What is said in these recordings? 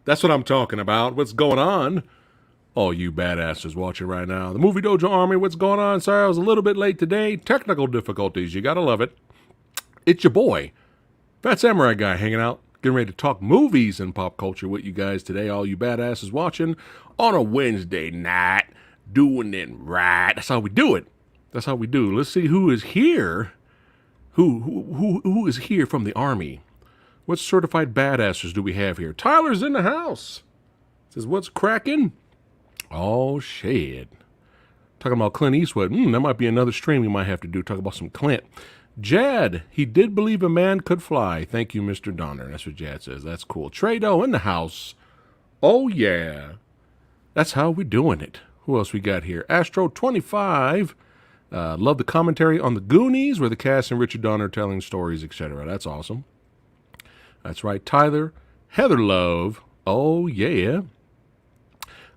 That's what I'm talking about. What's going on? All you badasses watching right now. The Movie Dojo Army, what's going on? Sorry, I was a little bit late today. Technical difficulties, you gotta love it. It's your boy, PhatSamuraiGuy, hanging out, getting ready to talk movies and pop culture with you guys today. All you badasses watching on a Wednesday night, doing it right. That's how we do it. That's how we do. Let's see who is here. Who is here from the Army? What certified badasses do we have here? Tyler's in the house. Says, what's cracking? Oh, shit. Talking about Clint Eastwood. That might be another stream we might have to do. Talk about some Clint. Jad, he did believe a man could fly. Thank you, Mr. Donner. That's what Jad says. That's cool. Trado in the house. Oh, yeah. That's how we doing it. Who else we got here? Astro25. Love the commentary on the Goonies, where the cast and Richard Donner telling stories, etc. That's awesome. That's right. Tyler. Heather Love. Oh, yeah.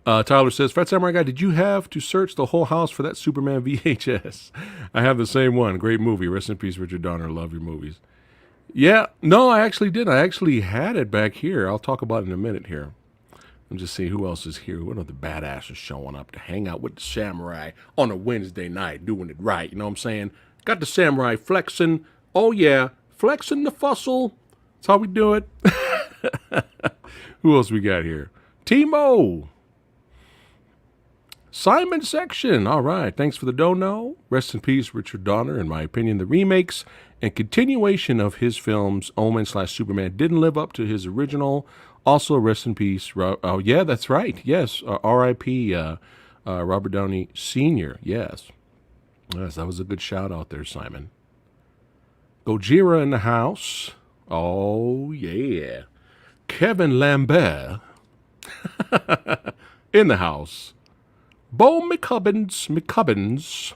Tyler says, Fat Samurai Guy, did you have to search the whole house for that Superman VHS? I have the same one. Great movie. Rest in peace, Richard Donner. Love your movies. Yeah. No, I actually did. I actually had it back here. I'll talk about it in a minute here. Let me just see who else is here. What are the badasses showing up to hang out with the samurai on a Wednesday night, doing it right? You know what I'm saying? Got the samurai flexing. Oh, yeah. Flexing the fussle. That's how we do it. Who else we got here? Timo. Simon Section. All right. Thanks for the dono. Rest in peace, Richard Donner. In my opinion, the remakes and continuation of his films, Omen / Superman, didn't live up to his original. Also, rest in peace. Oh, yeah, that's right. Yes. R.I.P. Robert Downey Sr. Yes. Yes, that was a good shout out there, Simon. Gojira in the house. Oh, yeah. Kevin Lambert in the house. Bo McCubbins.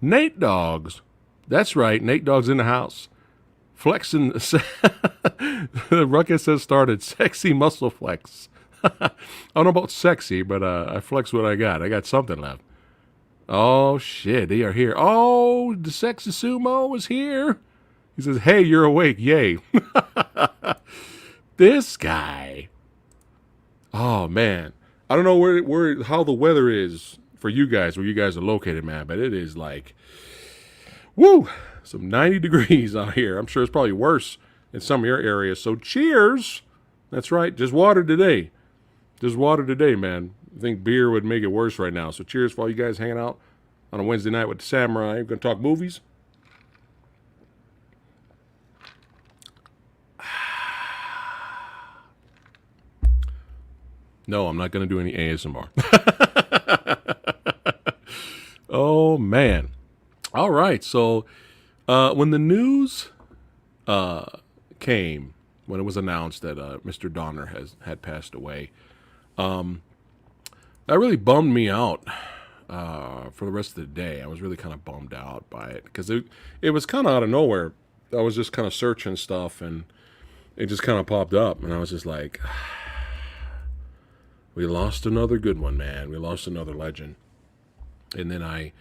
Nate Dogs. That's right, Nate Dogs in the house. Flexing. Ruckus has started. Sexy muscle flex. I don't know about sexy, but I flex what I got. I got something left. Oh, shit, they are here. Oh, the sexy sumo is here. He says, hey, you're awake. Yay. This guy. Oh, man. I don't know where how the weather is for you guys, where you guys are located, man, but it is like, woo, some 90 degrees out here. I'm sure it's probably worse in some of your areas. So cheers. That's right. Just water today. Just water today, man. I think beer would make it worse right now. So cheers for all you guys hanging out on a Wednesday night with the Samurai. We're going to talk movies. No, I'm not going to do any ASMR. Oh, man. All right. So when the news came, when it was announced that Mr. Donner had passed away, that really bummed me out for the rest of the day. I was really kind of bummed out by it because it was kind of out of nowhere. I was just kind of searching stuff, and it just kind of popped up, and I was just like, we lost another good one, man. We lost another legend. And then I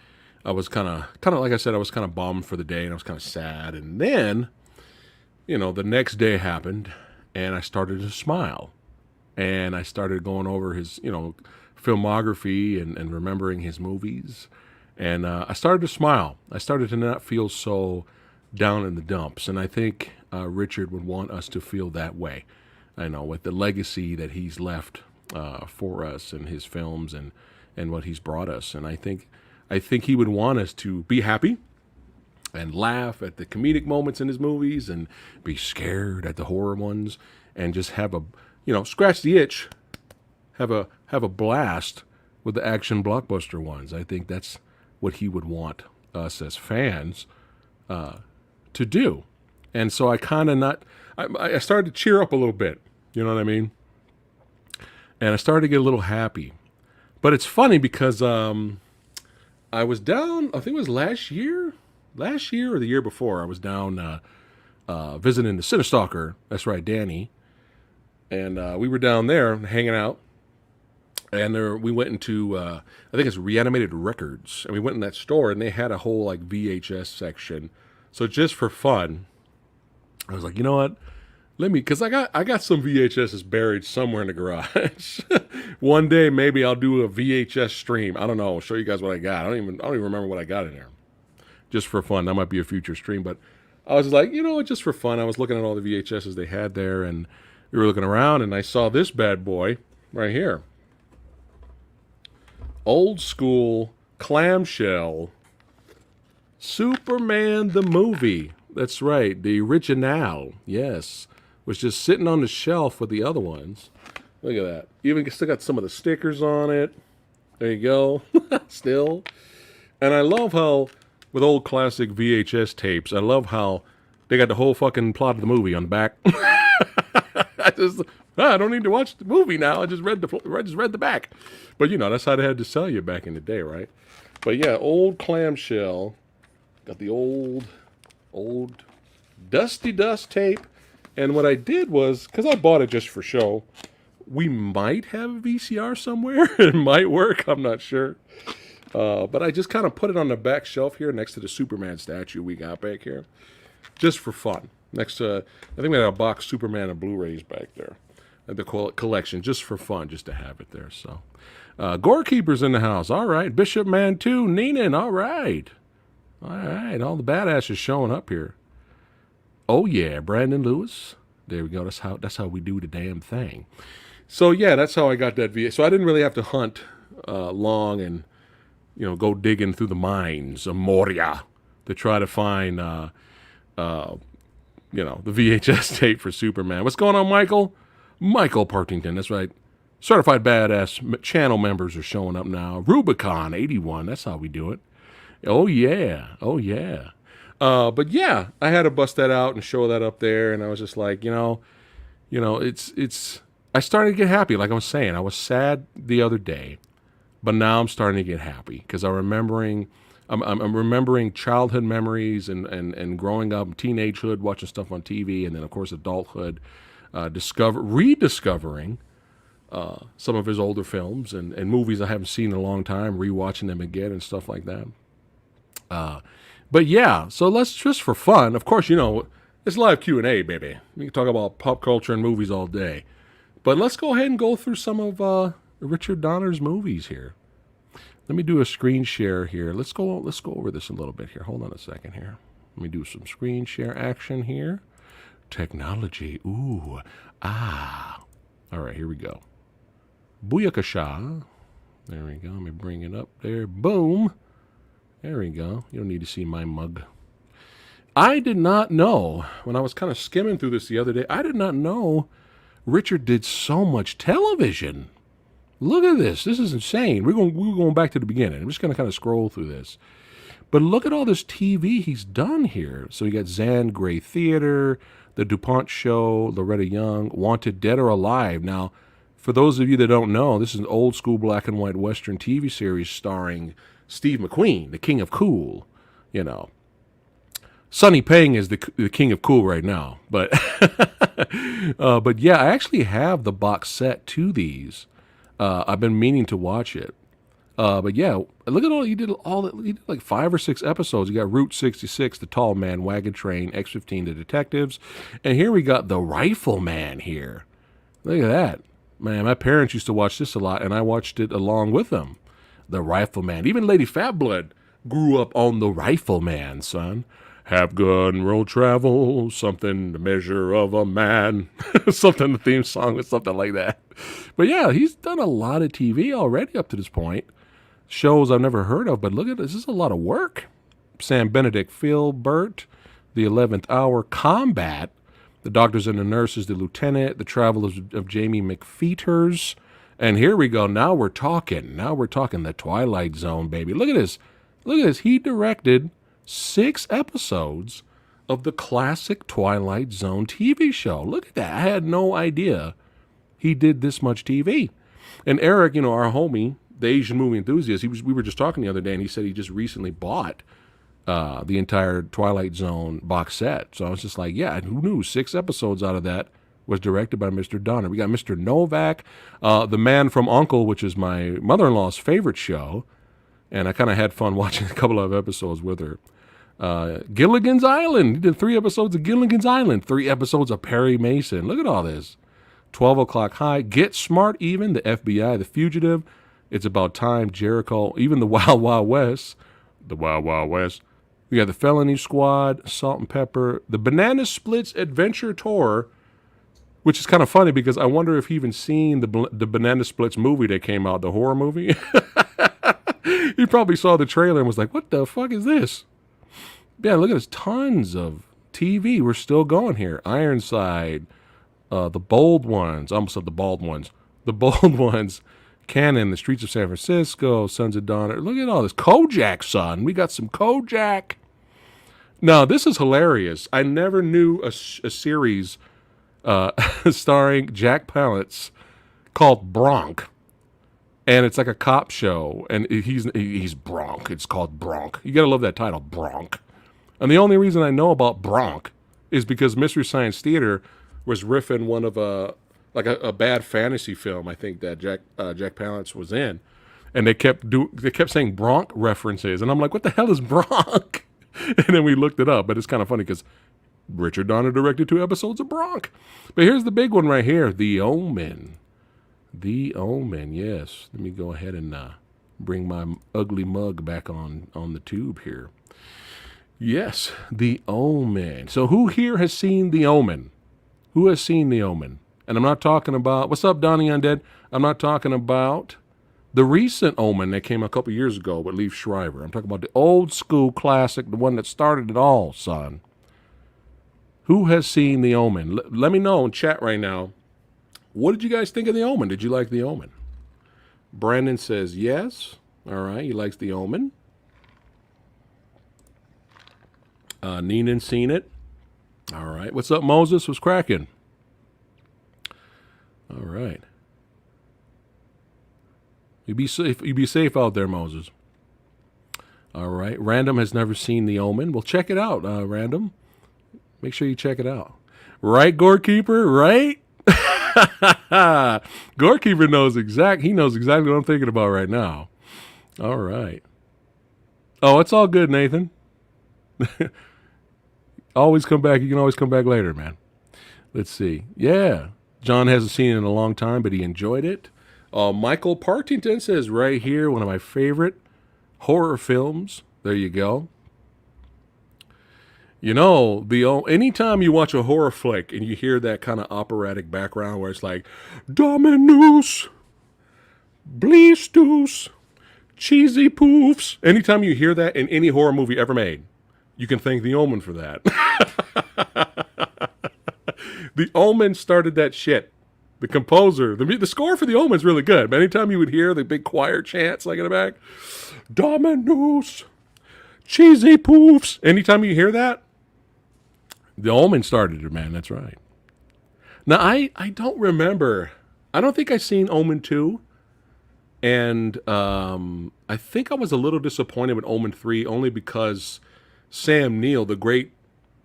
was kind of like I said, I was kind of bummed for the day, and I was kind of sad. And then, the next day happened, and I started to smile, and I started going over his, filmography and remembering his movies, and I started to smile. I started to not feel so down in the dumps, and I think Richard would want us to feel that way. I know, with the legacy that he's left for us and his films and what he's brought us. And I think he would want us to be happy and laugh at the comedic moments in his movies and be scared at the horror ones and just have a, scratch the itch, have a blast with the action blockbuster ones. I think that's what he would want us as fans to do. And so I started to cheer up a little bit. You know what I mean? And I started to get a little happy. But it's funny because I was down, I think it was last year or the year before, I was down visiting the Cinestalker. That's right, Danny. And we were down there hanging out. And we went into, I think it's Reanimated Records. And we went in that store, and they had a whole VHS section. So just for fun, I was like, you know what? Because I got some VHSs buried somewhere in the garage. One day maybe I'll do a VHS stream. I don't know. I'll show you guys what I got. I don't even remember what I got in there. Just for fun. That might be a future stream, but I was like, just for fun. I was looking at all the VHSs they had there, and we were looking around, and I saw this bad boy right here. Old school clamshell Superman the movie. That's right, the original. Yes, was just sitting on the shelf with the other ones. Look at that. Even still got some of the stickers on it. There you go. Still. And I love how, with old classic VHS tapes, I love how they got the whole fucking plot of the movie on the back. I don't need to watch the movie now. I just read the back. But that's how they had to sell you back in the day, right? But yeah, old clamshell. Got the old dusty dust tape. And what I did was, because I bought it just for show, we might have a VCR somewhere. It might work. I'm not sure. But I just kind of put it on the back shelf here next to the Superman statue we got back here. Just for fun. Next to, I think we had a box Superman and Blu-rays back there. The collection, just for fun, just to have it there. So, Gorekeeper's in the house. All right. Bishop Man 2, Neenan. All right. All right. All the badasses showing up here. Oh, yeah. Brandon Lewis. There we go. That's how we do the damn thing. So, yeah, that's how I got that VA. So I didn't really have to hunt long and, go digging through the mines of Moria to try to find, the VHS tape for Superman. What's going on, Michael? Michael Partington, that's right. Certified Badass channel members are showing up now. Rubicon 81, that's how we do it. Oh, yeah. Oh, yeah. But, yeah, I had to bust that out and show that up there, and I was just like, it's I started to get happy, like I was saying. I was sad the other day, but now I'm starting to get happy because I'm remembering childhood memories and growing up, teenagehood, watching stuff on TV, and then, of course, adulthood. Rediscovering some of his older films and movies I haven't seen in a long time, rewatching them again and stuff like that. But yeah, so let's just for fun. Of course, it's live Q&A, baby. We can talk about pop culture and movies all day. But let's go ahead and go through some of Richard Donner's movies here. Let me do a screen share here. Let's go over this a little bit here. Hold on a second here. Let me do some screen share action here. Technology. Ooh. Ah. All right, here we go. Booyakasha. There we go. Let me bring it up there. Boom. There we go. You don't need to see my mug. I did not know, when I was kind of skimming through this the other day, I did not know Richard did so much television. Look at this. This is insane. We're going back to the beginning. I'm just going to kind of scroll through this. But look at all this TV he's done here. So you got Zan Grey Theater, The DuPont Show, Loretta Young, Wanted Dead or Alive. Now, for those of you that don't know, this is an old school black and white Western TV series starring Steve McQueen, the king of cool. Sonny Payne is the king of cool right now. But, but yeah, I actually have the box set to these. I've been meaning to watch it. But yeah, look at he did like 5 or 6 episodes. You got Route 66, The Tall Man, Wagon Train, X-15, The Detectives. And here we got The Rifleman here. Look at that. Man, my parents used to watch this a lot, and I watched it along with them. The Rifleman. Even Lady Fatblood grew up on The Rifleman, son. Have gun, road travel, something the measure of a man. Something, the theme song was something like that. But yeah, he's done a lot of TV already up to this point. Shows I've never heard of, but look at this. This is a lot of work. Sam Benedict, Philbert, The 11th Hour, Combat, The Doctors and the Nurses, The Lieutenant, The Travelers of Jamie McFeeters. And here we go. Now we're talking. The Twilight Zone, baby. Look at this. He directed 6 episodes of the classic Twilight Zone TV show. Look at that. I had no idea he did this much TV. And Eric, our homie, the Asian movie enthusiast, we were just talking the other day, and he said he just recently bought the entire Twilight Zone box set. So I was just like, yeah, who knew? 6 episodes out of that was directed by Mr. Donner. We got Mr. Novak, The Man from U.N.C.L.E., which is my mother-in-law's favorite show, and I kind of had fun watching a couple of episodes with her. Gilligan's Island. He did 3 episodes of Gilligan's Island, 3 episodes of Perry Mason. Look at all this. 12 O'Clock High. Get Smart Even, the FBI, The Fugitive. It's About Time, Jericho, even the Wild Wild West. The Wild Wild West. We got the Felony Squad, Salt and Pepper, the Banana Splits Adventure Tour, which is kind of funny because I wonder if he even seen the Banana Splits movie that came out, the horror movie. He probably saw the trailer and was like, what the fuck is this? Yeah, look at this. Tons of TV. We're still going here. Ironside, The Bold Ones. I almost said the Bald Ones. The Bold Ones. Cannon, The Streets of San Francisco, Sons of Donner. Look at all this. Kojak, son. We got some Kojak. Now, this is hilarious. I never knew a series starring Jack Palance called Bronk. And it's like a cop show. And he's Bronk. It's called Bronk. You got to love that title, Bronk. And the only reason I know about Bronk is because Mystery Science Theater was riffing one of a bad fantasy film, I think, that Jack Palance was in. And they kept saying Bronk references. And I'm like, what the hell is Bronk? And then we looked it up. But it's kind of funny because Richard Donner directed 2 episodes of Bronk. But here's the big one right here, The Omen. The Omen, yes. Let me go ahead and bring my ugly mug back on the tube here. Yes, The Omen. So who here has seen The Omen? Who has seen The Omen? And I'm not talking about, what's up, Donnie Undead? I'm not talking about the recent Omen that came a couple years ago with Liev Schreiber. I'm talking about the old school classic, the one that started it all, son. Who has seen The Omen? Let me know in chat right now. What did you guys think of The Omen? Did you like The Omen? Brandon says yes. All right, he likes The Omen. Neenan's seen it. All right. What's up, Moses? What's cracking? All right. You be safe. You be safe out there, Moses. All right. Random has never seen The Omen. Well, check it out, Random. Make sure you check it out. Right, Gorekeeper? Right? Gorekeeper knows exactly what I'm thinking about right now. All right. Oh, it's all good, Nathan. Always come back. You can always come back later, man. Let's see. Yeah. John hasn't seen it in a long time, but he enjoyed it. Michael Partington says right here, one of my favorite horror films. There you go. You know, anytime you watch a horror flick and you hear that kind of operatic background where it's like, Dominus, Bleastus, Cheesy Poofs. Anytime you hear that in any horror movie ever made, you can thank The Omen for that. The Omen started that shit. The composer, the score for The Omen is really good. But anytime you would hear the big choir chants like in the back, Dominus, Cheesy Poofs. Anytime you hear that, The Omen started it, man. That's right. Now, I don't remember. I don't think I've seen Omen 2. And I think I was a little disappointed with Omen 3 only because Sam Neill, the great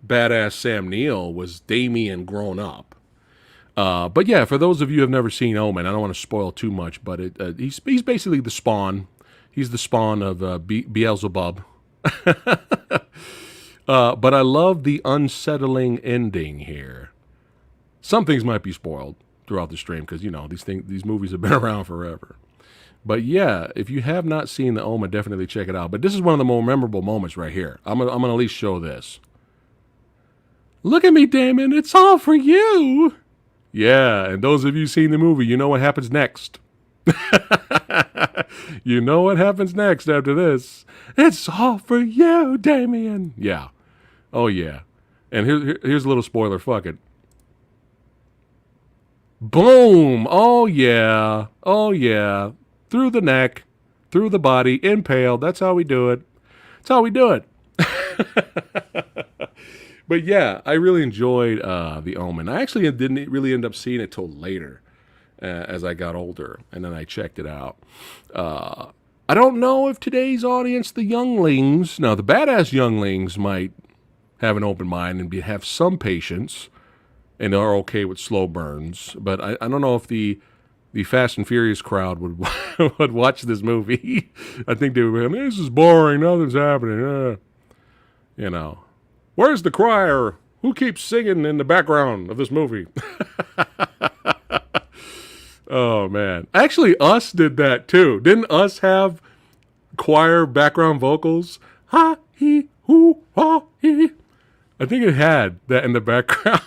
badass Sam Neill, was Damien grown up. But yeah, for those of you who have never seen Omen, I don't want to spoil too much, but he's basically the spawn. He's the spawn of Beelzebub. But I love the unsettling ending here. Some things might be spoiled throughout the stream because, you know, these movies have been around forever. But yeah, if you have not seen The Omen, definitely check it out. But this is one of the more memorable moments right here. I'm gonna at least show this. Look at me, Damon. It's all for you. Yeah, and those of you seen the movie, you know what happens next. You know what happens next after this. It's all for you, Damien. Yeah. Oh, yeah. And here's a little spoiler. Fuck it. Boom. Oh, yeah. Oh, yeah. Through the neck, through the body, impaled. That's how we do it. That's how we do it. But yeah, I really enjoyed The Omen. I actually didn't really end up seeing it till later as I got older, and then I checked it out. I don't know if today's audience, the younglings, now the badass younglings might have an open mind and have some patience and are okay with slow burns, but I don't know if the Fast and Furious crowd would would watch this movie. I think they would be, this is boring, nothing's happening. You know, where's the choir? Who keeps singing in the background of this movie? Oh, man. Actually, Us did that, too. Didn't Us have choir background vocals? Ha, he, hoo, ha, he. I think it had that in the background.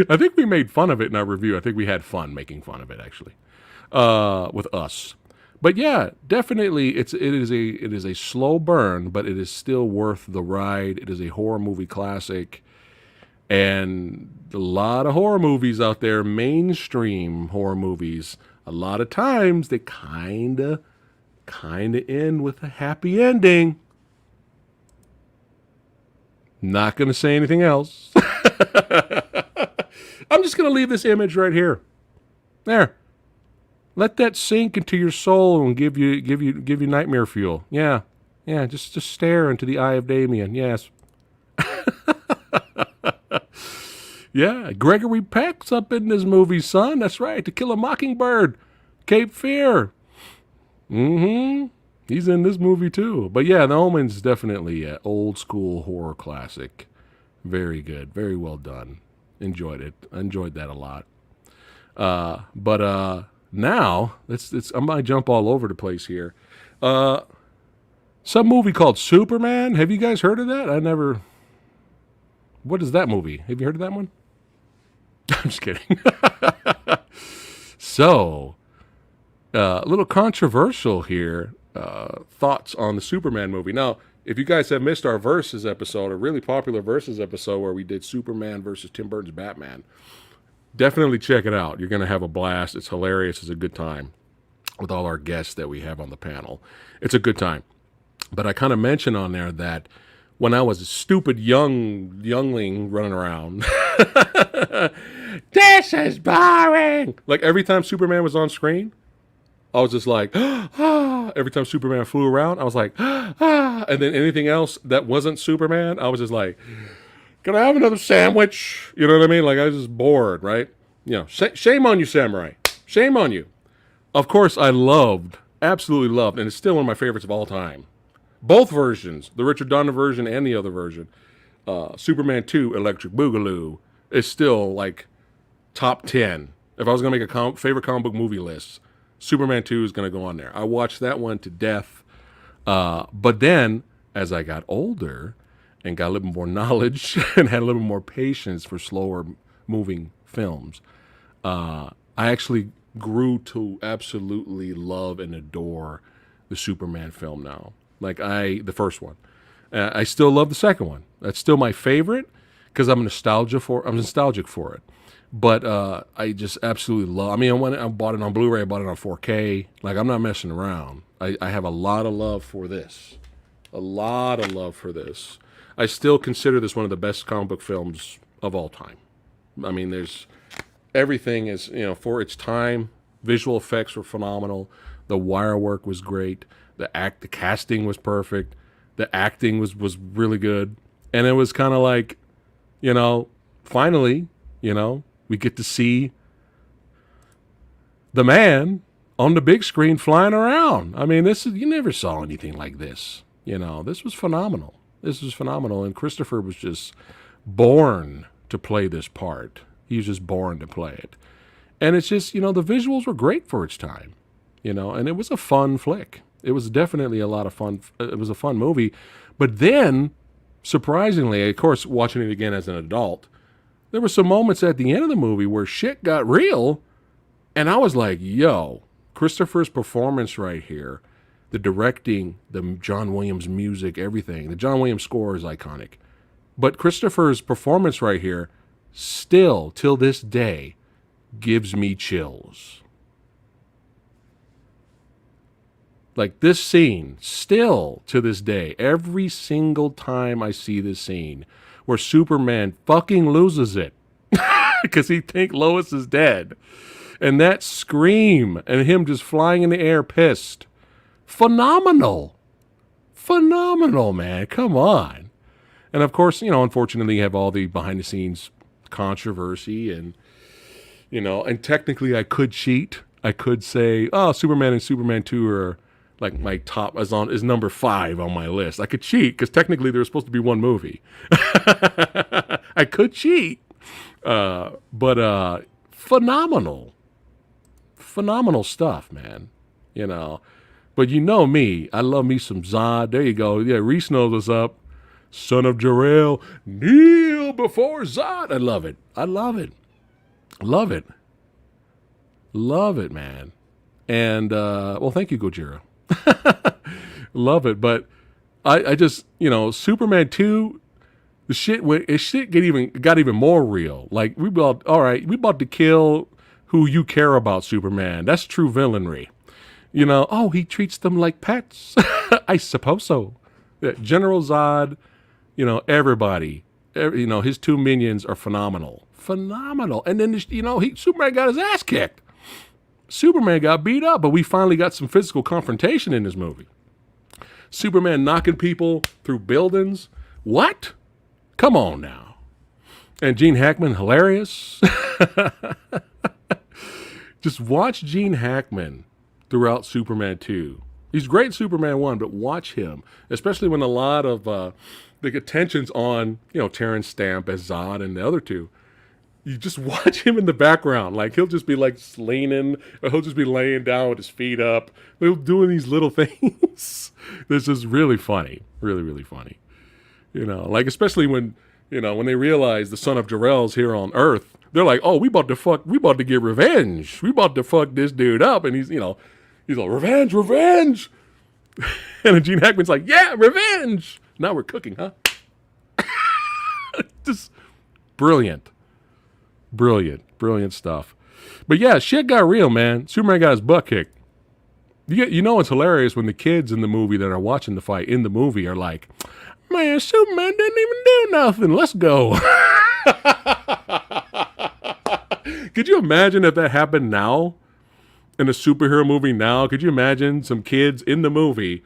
I think we made fun of it in our review. I think we had fun making fun of it, actually, with Us. But yeah, definitely, it is a slow burn, but it is still worth the ride. It is a horror movie classic. And a lot of horror movies out there, mainstream horror movies, a lot of times they kind of end with a happy ending. Not going to say anything else. I'm just going to leave this image right here. There. Let that sink into your soul and give you nightmare fuel. Yeah. Yeah, just stare into the eye of Damien. Yes. Yeah, Gregory Peck's up in this movie, son. That's right. To Kill a Mockingbird. Cape Fear. He's in this movie, too. But yeah, The Omen's definitely an old school horror classic. Very good. Very well done. Enjoyed it. I enjoyed that a lot. But now, I might jump all over the place here. Some movie called Superman. Have you guys heard of that? What is that movie? Have you heard of that one? I'm just kidding. So, a little controversial here. Thoughts on the Superman movie. Now, if you guys have missed our Versus episode, a really popular Versus episode where we did Superman versus Tim Burton's Batman, definitely check it out. You're going to have a blast. It's hilarious. It's a good time with all our guests that we have on the panel. It's a good time. But I kind of mentioned on there that when I was a stupid youngling running around, this is boring. Like every time Superman was on screen, I was just like, ah. Every time Superman flew around, I was like, ah. And then anything else that wasn't Superman, I was just like, can I have another sandwich? You know what I mean? Like I was just bored, right? You know, shame on you, Samurai. Shame on you. Of course, I absolutely loved, and it's still one of my favorites of all time. Both versions, the Richard Donner version and the other version, Superman 2 Electric Boogaloo, is still like top 10. If I was going to make a favorite comic book movie list, Superman 2 is going to go on there. I watched that one to death. But then, as I got older and got a little more knowledge and had a little more patience for slower moving films, I actually grew to absolutely love and adore the Superman film now. Like the first one. I still love the second one. That's still my favorite because I'm nostalgic for it. But I just absolutely love. I mean, when I bought it on Blu-ray, I bought it on 4K. Like I'm not messing around. I have a lot of love for this. A lot of love for this. I still consider this one of the best comic book films of all time. I mean, everything is, for its time. Visual effects were phenomenal. The wire work was great. The casting was perfect. The acting was really good. And it was kind of like, finally, we get to see the man on the big screen flying around. I mean, you never saw anything like this. This was phenomenal. And Christopher was just born to play this part. He was just born to play it. And it's just, the visuals were great for its time, and it was a fun flick. It was definitely a lot of fun. It was a fun movie. But then, surprisingly, of course, watching it again as an adult, there were some moments at the end of the movie where shit got real. And I was like, yo, Christopher's performance right here, the directing, the John Williams music, everything. The John Williams score is iconic. But Christopher's performance right here still, till this day, gives me chills. Like this scene, still to this day, every single time I see this scene where Superman fucking loses it because he think Lois is dead. And that scream and him just flying in the air pissed. Phenomenal. Phenomenal, man. Come on. And of course, unfortunately you have all the behind the scenes controversy and, and technically I could cheat. I could say, oh, Superman and Superman 2 are like my top is number 5 on my list. I could cheat because technically there was supposed to be one movie. I could cheat, but phenomenal stuff, man. You know, but you know me, I love me some Zod. There you go. Yeah, Reese knows what's up. Son of Jor-El, kneel before Zod. I love it. Love it, man. And well, thank you, Gojira. Love it, but I just, you know, Superman 2, the shit got even more real. Like we about to kill who you care about, Superman. That's true villainry. You know, oh, he treats them like pets. I suppose so. Yeah, General Zod, you know, everybody, you know, his 2 minions are phenomenal. And then, you know, Superman got his ass kicked. Superman got beat up, but we finally got some physical confrontation in this movie. Superman knocking people through buildings. What? Come on now. And Gene Hackman, hilarious. Just watch Gene Hackman throughout Superman 2. He's great in Superman 1, but watch him, especially when a lot of the attention's on, you know, Terrence Stamp as Zod and the other 2. You just watch him in the background. Like, he'll just be like leaning, or he'll just be laying down with his feet up. He'll doing these little things. This is really funny. Really, really funny. You know, like, especially when, you know, when they realize the son of Jor-El's here on Earth, they're like, oh, we about to get revenge. We about to fuck this dude up. And he's, you know, he's like, revenge. And then Gene Hackman's like, yeah, revenge. Now we're cooking, huh? Just brilliant stuff. But yeah, shit got real, man. Superman got his butt kicked. You know it's hilarious when the kids in the movie that are watching the fight in the movie are like, man, Superman didn't even do nothing. Let's go. Could you imagine if that happened now? In a superhero movie now? Could you imagine some kids in the movie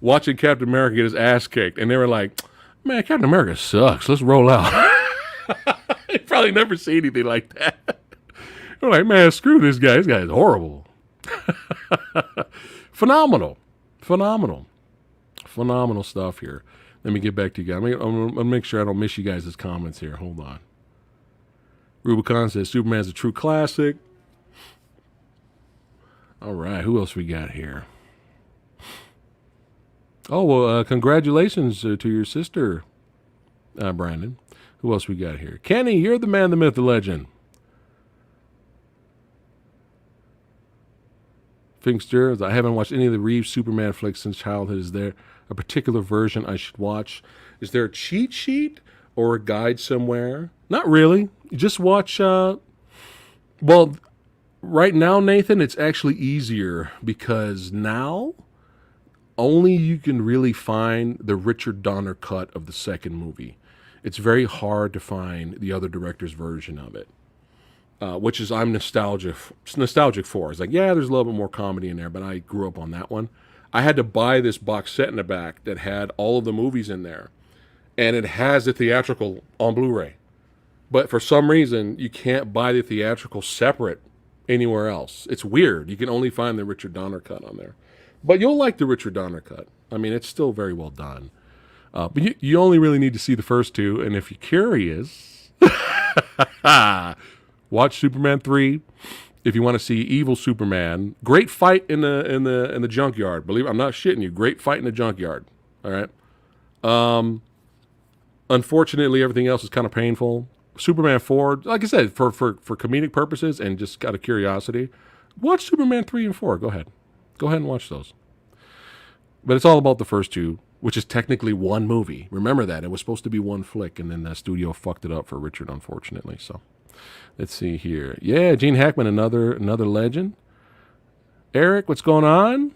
watching Captain America get his ass kicked, and they were like, man, Captain America sucks. Let's roll out. They probably never see anything like that. They're like, man, screw this guy. This guy is horrible. Phenomenal stuff here. Let me get back to you guys. I'm going to make sure I don't miss you guys' comments here. Hold on. Rubicon says Superman's a true classic. All right, who else we got here? Oh, well, congratulations to your sister, Brandon. Who else we got here? Kenny, you're the man, the myth, the legend. Finkster, I haven't watched any of the Reeves Superman flicks since childhood. Is there a particular version I should watch? Is there a cheat sheet or a guide somewhere? Not really. You just watch, well, right now, Nathan, it's actually easier because now only you can really find the Richard Donner cut of the second movie. It's very hard to find the other director's version of it, which is I'm nostalgic for. It's like, yeah, there's a little bit more comedy in there, but I grew up on that one. I had to buy this box set in the back that had all of the movies in there, and it has the theatrical on Blu-ray. But for some reason, you can't buy the theatrical separate anywhere else. It's weird. You can only find the Richard Donner cut on there. But you'll like the Richard Donner cut. I mean, it's still very well done. But you only really need to see the first 2. And if you're curious, watch Superman 3. If you want to see evil Superman, great fight in the junkyard. I'm not shitting you. Great fight in the junkyard. All right. Unfortunately, everything else is kind of painful. Superman 4, like I said, for comedic purposes and just out of curiosity, watch Superman 3 and 4. Go ahead and watch those. But it's all about the first 2, which is technically one movie. Remember that. It was supposed to be one flick, and then the studio fucked it up for Richard, unfortunately. So let's see here. Yeah, Gene Hackman, another legend. Eric, what's going on?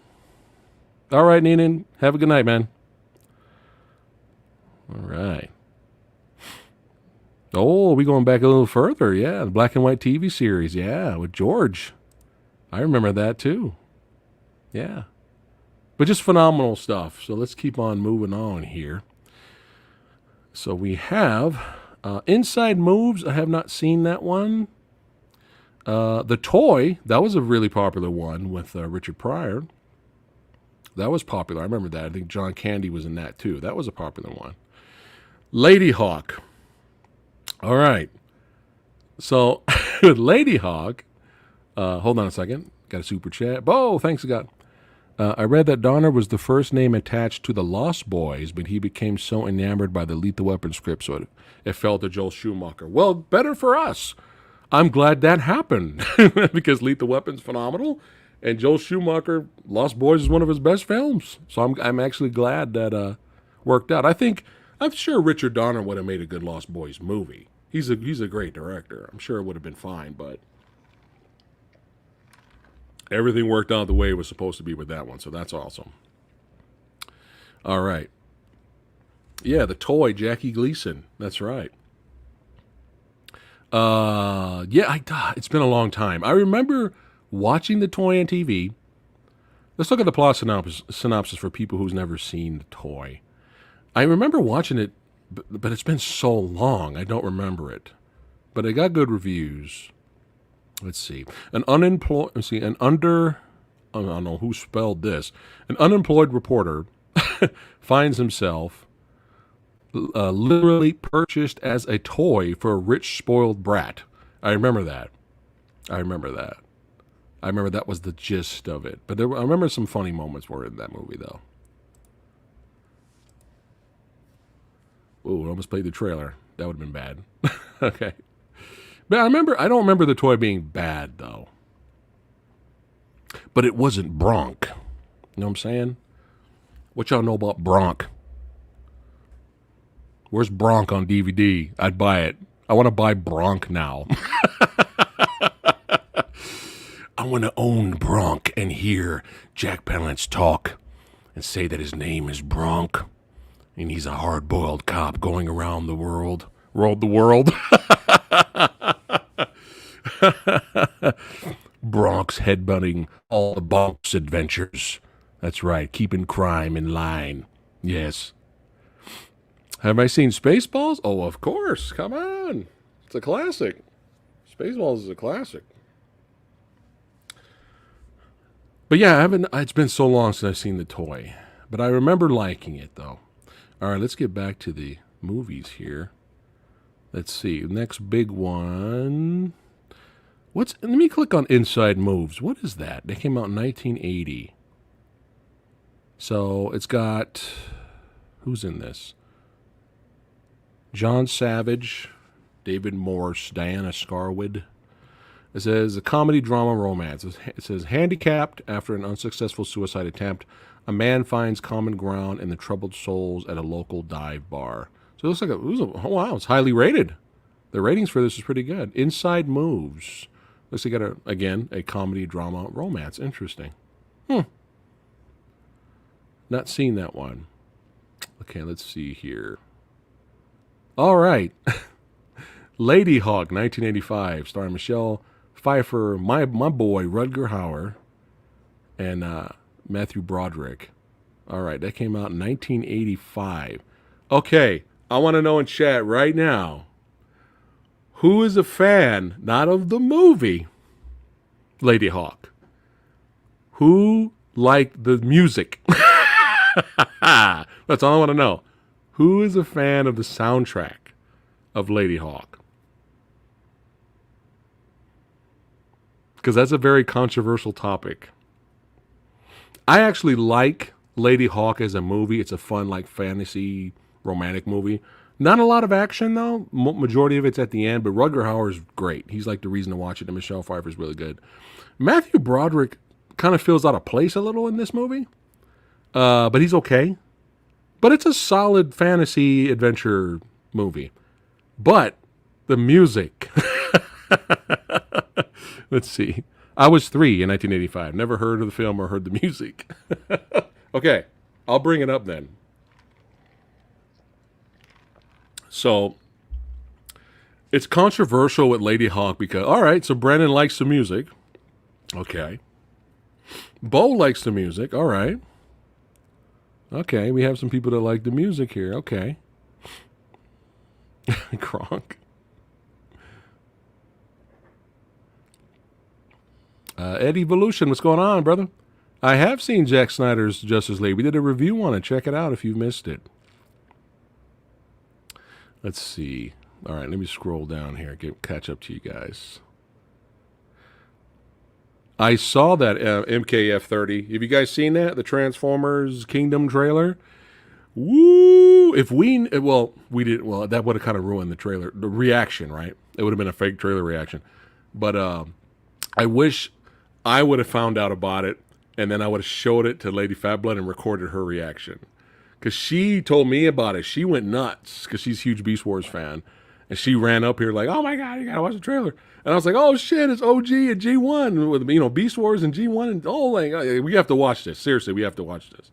All right, Neenan. Have a good night, man. All right. Oh, we going back a little further. Yeah, the black and white TV series. Yeah, with George. I remember that too. Yeah. But just phenomenal stuff. So let's keep on moving on here. So we have Inside Moves. I have not seen that one. The Toy. That was a really popular one with Richard Pryor. That was popular. I remember that. I think John Candy was in that too. That was a popular one. Ladyhawke. All right. So, Ladyhawke, hold on a second. Got a super chat. Oh, thanks God. I read that Donner was the first name attached to the Lost Boys, but he became so enamored by the Lethal Weapon script, so it fell to Joel Schumacher. Well, better for us. I'm glad that happened because Lethal Weapon's phenomenal, and Joel Schumacher, Lost Boys is one of his best films. So I'm actually glad that worked out. I'm sure Richard Donner would have made a good Lost Boys movie. He's a great director. I'm sure it would have been fine, but everything worked out the way it was supposed to be with that one, so that's awesome. All right. Yeah, the toy, Jackie Gleason. That's right. It's been a long time. I remember watching the toy on TV. Let's look at the plot synopsis for people who's never seen the toy. I remember watching it, but it's been so long, I don't remember it. But it got good reviews. Let's see. I don't know who spelled this. An unemployed reporter finds himself literally purchased as a toy for a rich, spoiled brat. I remember that. I remember that was the gist of it. But I remember some funny moments were in that movie, though. Ooh, I almost played the trailer. That would have been bad. Okay. But I don't remember the toy being bad, though. But it wasn't Bronk. You know what I'm saying? What y'all know about Bronk? Where's Bronk on DVD? I'd buy it. I want to buy Bronk now. I want to own Bronk and hear Jack Palance talk and say that his name is Bronk. And he's a hard-boiled cop going around the world. The world. Bronk's headbutting all the Bonk's adventures. That's right, keeping crime in line. Yes. Have I seen Spaceballs? Oh, of course. Come on. It's a classic. Spaceballs is a classic. But yeah, it's been so long since I've seen the toy. But I remember liking it, though. All right, let's get back to the movies here. Let's see. Next big one. Let me click on Inside Moves. What is that? They came out in 1980. So it's got, who's in this? John Savage, David Morse, Diana Scarwood. It says a comedy, drama, romance. It says handicapped after an unsuccessful suicide attempt, a man finds common ground in the troubled souls at a local dive bar. So it looks like it's highly rated. The ratings for this is pretty good. Inside Moves. Looks like a comedy, drama, romance. Interesting. Not seen that one. Okay, let's see here. All right. Ladyhawke, 1985, starring Michelle Pfeiffer, my boy, Rutger Hauer, and Matthew Broderick. All right, that came out in 1985. Okay, I want to know in chat right now, who is a fan, not of the movie, Ladyhawke? Who liked the music? That's all I want to know. Who is a fan of the soundtrack of Ladyhawke? Because that's a very controversial topic. I actually like Ladyhawke as a movie. It's a fun, like, fantasy, romantic movie. Not a lot of action, though. Majority of it's at the end, but Rutger Hauer is great. He's, like, the reason to watch it, and Michelle Pfeiffer is really good. Matthew Broderick kind of feels out of place a little in this movie, but he's okay. But it's a solid fantasy adventure movie. But the music... Let's see. I was 3 in 1985. Never heard of the film or heard the music. Okay, I'll bring it up then. So, it's controversial with Ladyhawke because, all right, so Brandon likes the music. Okay. Bo likes the music. All right. Okay, we have some people that like the music here. Okay. Kronk. Ed Evolution, what's going on, brother? I have seen Zack Snyder's Justice League. We did a review on it. Check it out if you've missed it. Let's see. All right, let me scroll down here, catch up to you guys. I saw that MKF30. Have you guys seen that? The Transformers Kingdom trailer? Woo! We did. Well, that would have kind of ruined the trailer, the reaction, right? It would have been a fake trailer reaction. But I wish I would have found out about it, and then I would have showed it to Lady Fatblood and recorded her reaction. Because she told me about it. She went nuts because she's a huge Beast Wars fan. And she ran up here like, oh my God, you got to watch the trailer. And I was like, oh shit, it's OG and G1 with, Beast Wars and G1. And we have to watch this. Seriously, we have to watch this.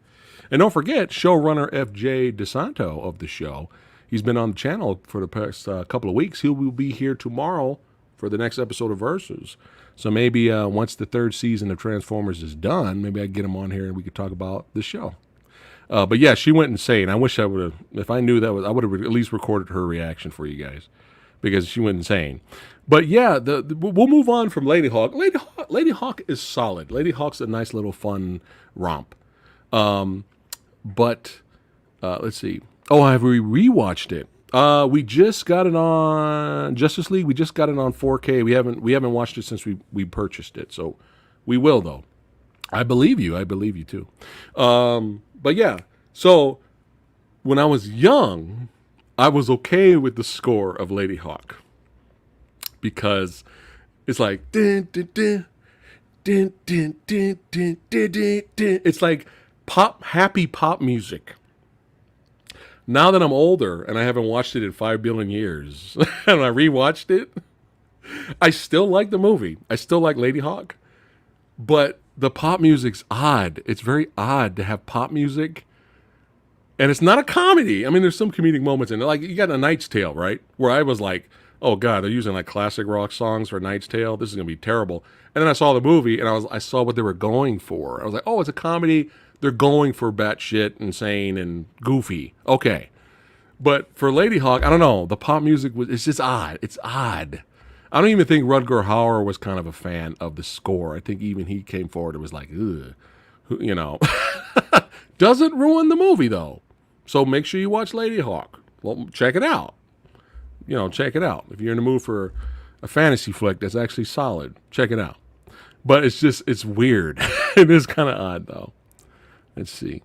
And don't forget, showrunner F.J. DeSanto of the show. He's been on the channel for the past couple of weeks. He will be here tomorrow for the next episode of Versus. So maybe once the third season of Transformers is done, maybe I can get him on here and we could talk about the show. But yeah, she went insane. I wish I would have, if I knew that I would have at least recorded her reaction for you guys, because she went insane. But yeah, we'll move on from Ladyhawke. Ladyhawke is solid. Ladyhawke's a nice little fun romp. But let's see. Oh, have we rewatched it? We just got it on Justice League. We just got it on 4K. We haven't watched it since we purchased it. So we will though. I believe you. I believe you too. But yeah, so when I was young, I was okay with the score of Ladyhawke because it's like din, din, din, din, din, din, din, din, din, din. It's like happy pop music. Now that I'm older and I haven't watched it in 5 billion years, and I rewatched it, I still like the movie. I still like Ladyhawke, but the pop music's odd. It's very odd to have pop music. And it's not a comedy. I mean, there's some comedic moments in it. Like, you got A Knight's Tale, right? Where I was like, oh, God, they're using, like, classic rock songs for A Knight's Tale. This is going to be terrible. And then I saw the movie, and I saw what they were going for. I was like, oh, it's a comedy. They're going for batshit, insane, and goofy. Okay. But for Ladyhawke, I don't know. The pop music, it's just odd. It's odd. I don't even think Rutger Hauer was kind of a fan of the score. I think even he came forward and was like, ugh, you know. Doesn't ruin the movie, though. So make sure you watch Ladyhawke. Well, check it out. Check it out. If you're in the mood for a fantasy flick that's actually solid, check it out. But it's weird. It is kind of odd, though. Let's see.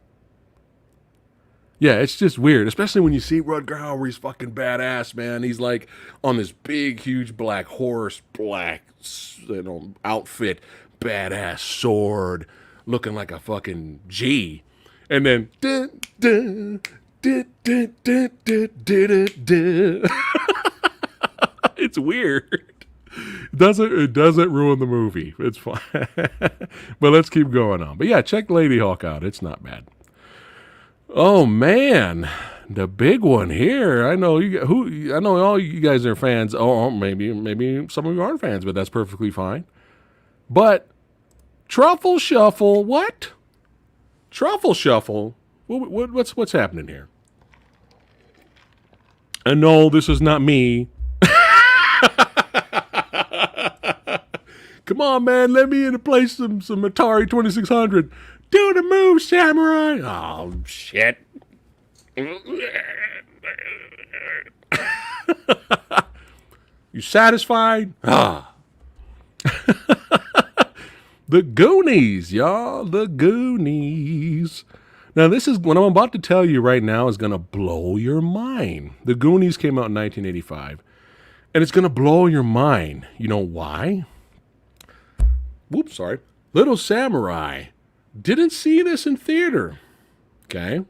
Yeah, it's just weird, especially when you see Rutger Hauer. He's fucking badass, man. He's like on this big, huge black horse, outfit, badass sword, looking like a fucking G. And then, it's weird. It doesn't ruin the movie. It's fine. But let's keep going on. But yeah, check Ladyhawke out. It's not bad. Oh man, the big one here. I know I know all you guys are fans. Oh, maybe some of you aren't fans, but that's perfectly fine. But Truffle Shuffle, what? Truffle Shuffle? What's happening here? And no, this is not me. Come on, man, let me in to play some Atari 2600. Do the move, samurai. Oh, shit. You satisfied? Ah. The Goonies, y'all. The Goonies. Now, this is what I'm about to tell you right now is going to blow your mind. The Goonies came out in 1985, and it's going to blow your mind. You know why? Whoops, sorry. Little Samurai didn't see this in theater. Okay?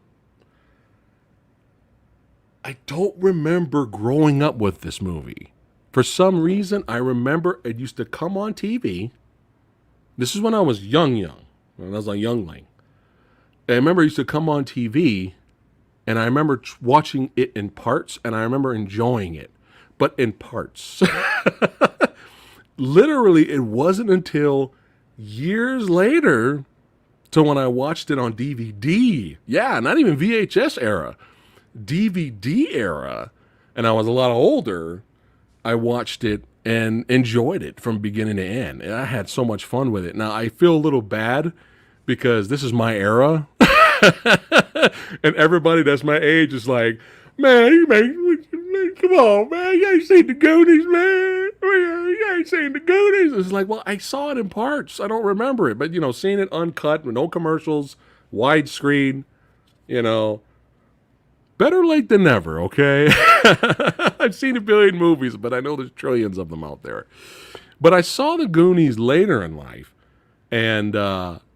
I don't remember growing up with this movie. For some reason, I remember it used to come on TV. This is when I was young. When I was a youngling. I remember it used to come on TV, and I remember watching it in parts, and I remember enjoying it, but in parts. Literally, it wasn't until years later to when I watched it on DVD. Yeah, not even VHS era. DVD era. And I was a lot older. I watched it and enjoyed it from beginning to end. And I had so much fun with it. Now, I feel a little bad because this is my era. And everybody that's my age is like, man, come on, man. You ain't seen the Goonies, man. You ain't seen the Goonies. It's like, well, I saw it in parts. I don't remember it. But, seeing it uncut with no commercials, widescreen, better late than never, okay? I've seen a billion movies, but I know there's trillions of them out there. But I saw the Goonies later in life and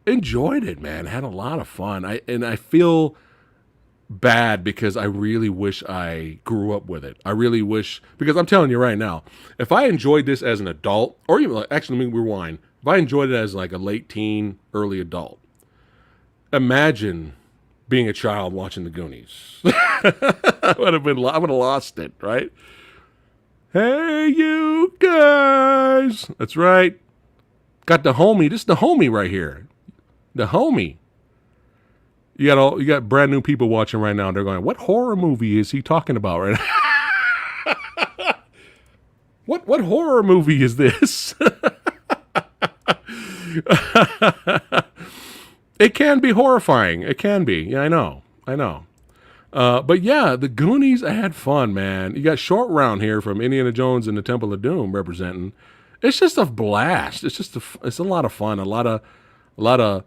enjoyed it, man. Had a lot of fun. I feel bad because I really wish I grew up with it. I really wish, because I'm telling you right now, if I enjoyed this as an adult, or even, actually, let me rewind. If I enjoyed it as like a late teen, early adult, imagine being a child watching the Goonies. I would have lost it, right? Hey, you guys. That's right. Got the homie. This is the homie right here. The homie. You got brand new people watching right now. They're going, what horror movie is he talking about right now? What horror movie is this? It can be horrifying. It can be. Yeah, I know. But yeah, the Goonies, I had fun, man. You got Short Round here from Indiana Jones and the Temple of Doom representing. It's just a blast. It's a lot of fun. A lot of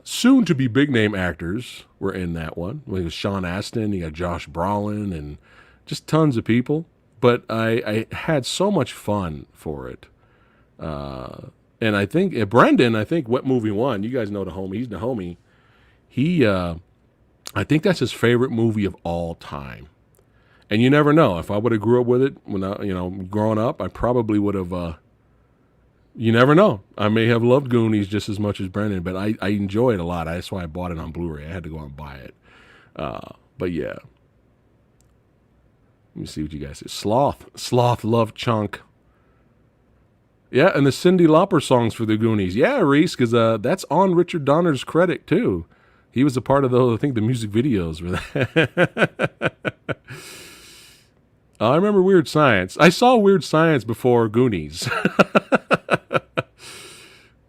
soon to be big name actors were in that one. It was Sean Astin, you got Josh Brolin, and just tons of people. But I had so much fun for it. And I think Brendan, what movie won? You guys know the homie. He's the homie. I think that's his favorite movie of all time. And you never know. If I would have grew up with it when growing up, I probably would have. You never know. I may have loved Goonies just as much as Brendan, but I enjoy it a lot. That's why I bought it on Blu-ray. I had to go out and buy it. But yeah. Let me see what you guys say. Sloth Love Chunk. Yeah, and the Cyndi Lauper songs for the Goonies. Yeah, Reese, because that's on Richard Donner's credit, too. He was a part of the music videos for that. I remember Weird Science. I saw Weird Science before Goonies.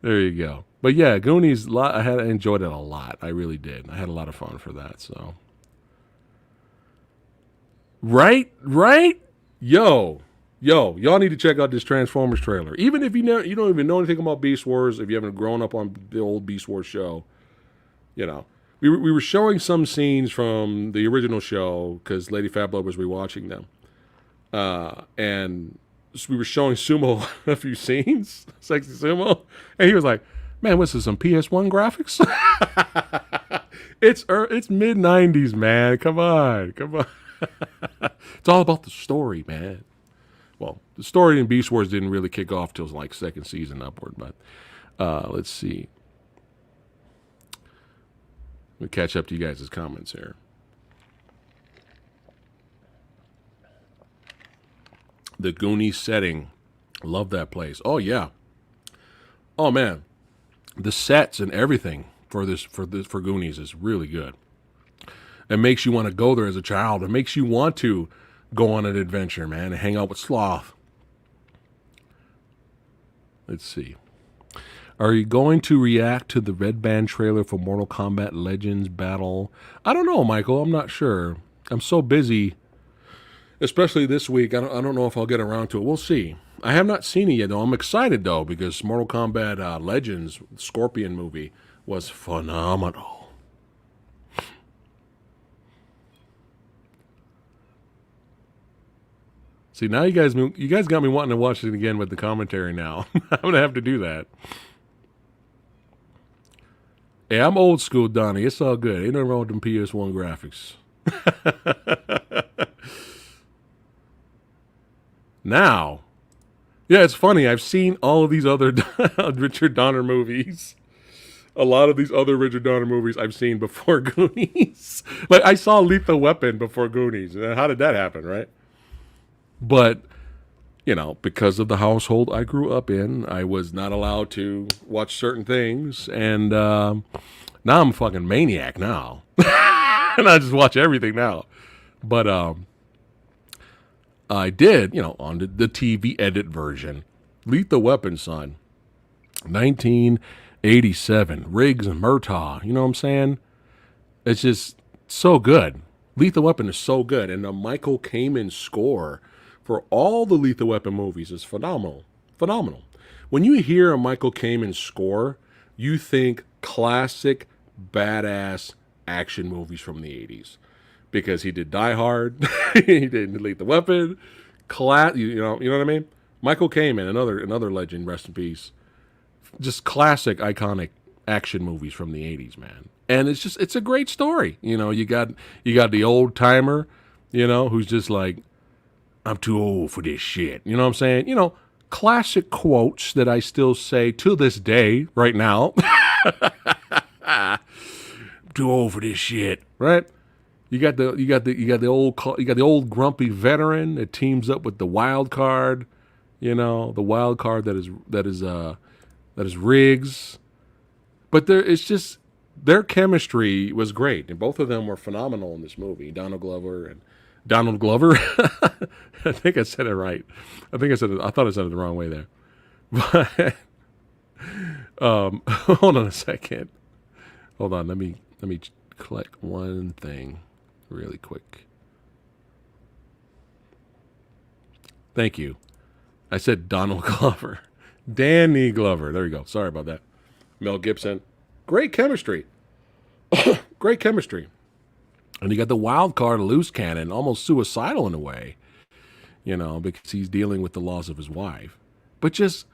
There you go. But yeah, Goonies, I enjoyed it a lot. I really did. I had a lot of fun for that, so. Right? Y'all need to check out this Transformers trailer. Even if you don't even know anything about Beast Wars, if you haven't grown up on the old Beast Wars show, we were showing some scenes from the original show because Lady Fatblood was rewatching them, and so we were showing Sumo a few scenes, Sexy Sumo, and he was like, "Man, what's this? Some PS1 graphics?" It's mid '90s, man. Come on. It's all about the story, man. Well, the story in Beast Wars didn't really kick off till like second season upward, but let's see. Let me catch up to you guys' comments here. The Goonies setting. Love that place. Oh, yeah. Oh, man. The sets and everything for Goonies is really good. It makes you want to go there as a child. It makes you want to go on an adventure, man, and hang out with Sloth. Let's see. Are you going to react to the Red Band trailer for Mortal Kombat Legends Battle? I don't know, Michael. I'm not sure. I'm so busy, especially this week. I don't know if I'll get around to it. We'll see. I have not seen it yet, though. I'm excited, though, because Mortal Kombat Legends Scorpion movie was phenomenal. See, now you guys got me wanting to watch it again with the commentary now. I'm going to have to do that. Yeah, I'm old school, Donnie. It's all good. Ain't nothing wrong with them PS1 graphics. Now, yeah, it's funny. I've seen all of these other Richard Donner movies. A lot of these other Richard Donner movies I've seen before Goonies. Like, I saw Lethal Weapon before Goonies. How did that happen, right? But, because of the household I grew up in, I was not allowed to watch certain things. And now I'm a fucking maniac now. And I just watch everything now. But I did, on the TV edit version. Lethal Weapon, son. 19 '87, Riggs and Murtaugh. You know what I'm saying? It's just so good. Lethal Weapon is so good, and the Michael Kamen score for all the Lethal Weapon movies is phenomenal. Phenomenal. When you hear a Michael Kamen score, you think classic, badass action movies from the '80s, because he did Die Hard, he did Lethal Weapon, you know what I mean? Michael Kamen, another legend, rest in peace. Just classic, iconic action movies from the '80s, man. And it's a great story. You know, you got the old timer, you know, who's just like, I'm too old for this shit. You know what I'm saying? You know, classic quotes that I still say to this day, right now. Too old for this shit, right? You got the old grumpy veteran that teams up with the wild card, you know, the wild card that is Riggs. But their chemistry was great, and both of them were phenomenal in this movie. Donald Glover. I think I said it right. I thought I said it the wrong way there. But hold on a second. Hold on. Let me click one thing really quick. Thank you. I said Donald Glover. Danny Glover. There you go. Sorry about that. Mel Gibson. Great chemistry. Great chemistry. And you got the wild card, loose cannon, almost suicidal in a way, you know, because he's dealing with the loss of his wife. But just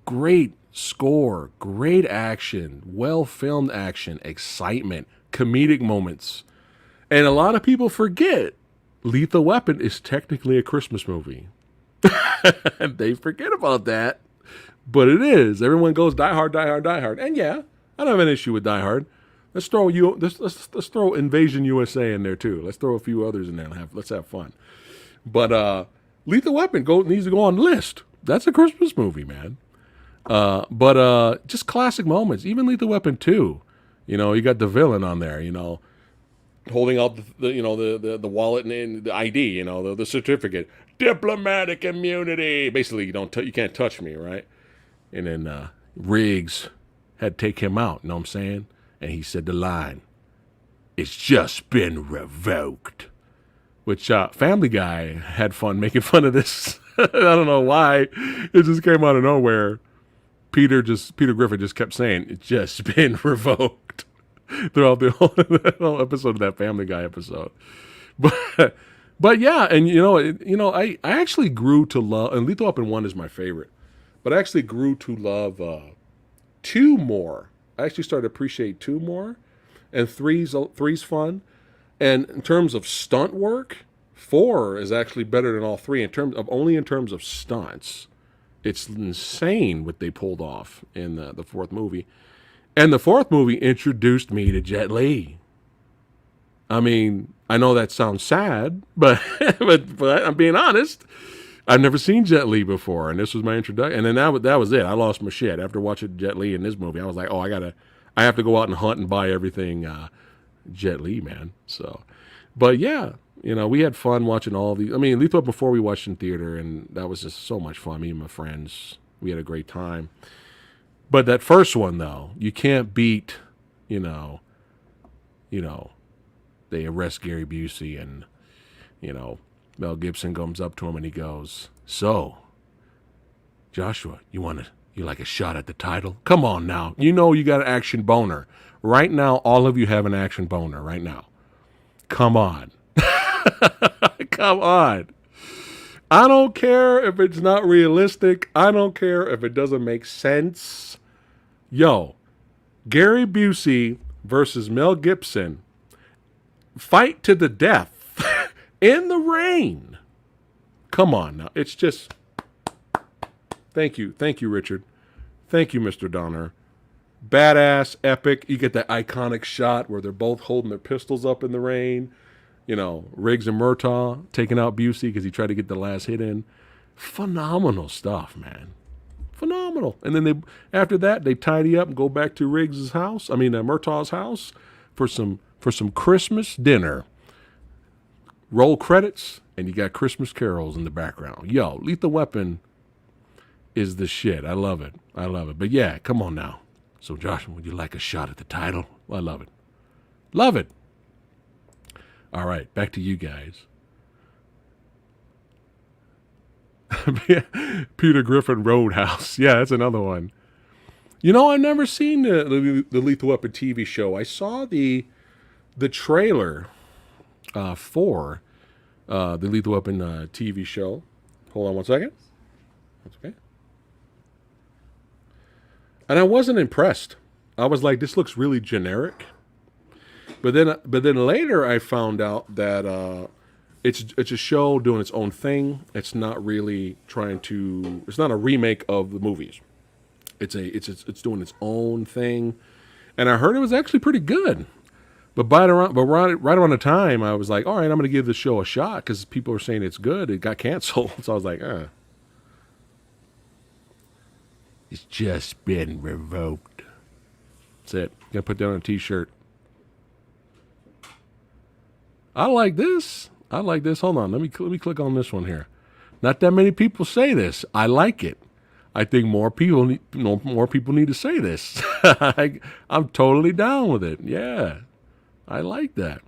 great score, great action, well-filmed action, excitement, comedic moments. And a lot of people forget Lethal Weapon is technically a Christmas movie. They forget about that. But it is. Everyone goes Die Hard, Die Hard, Die Hard. And yeah, I don't have an issue with Die Hard. Let's throw Invasion USA in there too. Let's throw a few others in there and let's have fun. But Lethal Weapon needs to go on the list. That's a Christmas movie, man. But just classic moments. Even Lethal Weapon 2. You know, you got the villain on there, you know, holding out the wallet and the ID, you know, the certificate. Diplomatic immunity. Basically, you can't touch me, right? And then Riggs had to take him out, you know what I'm saying? And he said the line, "It's just been revoked." Which Family Guy had fun making fun of this. I don't know why. It just came out of nowhere. Peter Griffin just kept saying, "It's just been revoked," throughout the whole episode of that Family Guy episode. But yeah, and I actually grew to love, and Lethal Weapon 1 is my favorite, but I actually grew to love 2 more. I actually started to appreciate 2 more, and three's fun. And in terms of stunt work, 4 is actually better than all 3 in terms of stunts. It's insane what they pulled off in the 4th movie. And the 4th movie introduced me to Jet Li. I mean, I know that sounds sad, but I'm being honest. I've never seen Jet Li before, and this was my introduction. And then that was it. I lost my shit after watching Jet Li in this movie. I was like, I have to go out and hunt and buy everything Jet Li, man. So, but yeah, we had fun watching all these. I mean, Lethal Weapon 4 we watched in theater, and that was just so much fun. Me and my friends, we had a great time. But that first one, though, you can't beat, they arrest Gary Busey, and, Mel Gibson comes up to him and he goes, "So, Joshua, you like a shot at the title? Come on now. You got an action boner. Right now, all of you have an action boner right now. Come on." Come on. I don't care if it's not realistic. I don't care if it doesn't make sense. Yo, Gary Busey versus Mel Gibson. Fight to the death. In the rain. Come on now. It's just... Thank you, Richard. Thank you, Mr. Donner. Badass, epic. You get that iconic shot where they're both holding their pistols up in the rain. Riggs and Murtaugh taking out Busey because he tried to get the last hit in. Phenomenal stuff, man. Phenomenal. And then after that, they tidy up and go back to Murtaugh's house for some Christmas dinner. Roll credits, and you got Christmas carols in the background. Yo, Lethal Weapon is the shit. I love it. But yeah, come on now. So, Josh, would you like a shot at the title? Well, I love it. Love it. All right, back to you guys. Peter Griffin Roadhouse. Yeah, that's another one. You know, I've never seen the Lethal Weapon TV show. I saw the trailer for the Lethal Weapon TV show. Hold on one second. That's okay. And I wasn't impressed. I was like, this looks really generic. But then later I found out that it's a show doing its own thing. It's not really trying to. It's not a remake of the movies. It's doing its own thing, and I heard it was actually pretty good. But right around the time, I was like, all right, I'm going to give this show a shot because people are saying it's good. It got canceled, so I was like, it's just been revoked. That's it. Gonna put that on a T-shirt. I like this. Hold on. Let me click on this one here. Not that many people say this. I like it. I think more people need to say this. I'm totally down with it. Yeah, I like that.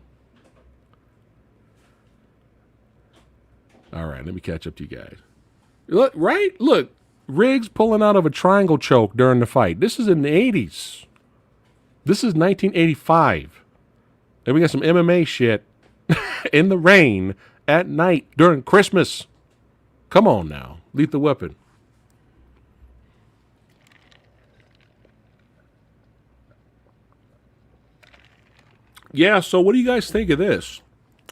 All right, let me catch up to you guys. Look, right? Look, Riggs pulling out of a triangle choke during the fight. This is in the 80s. This is 1985. And we got some MMA shit in the rain at night during Christmas. Come on now. Lethal Weapon. Yeah, so what do you guys think of this?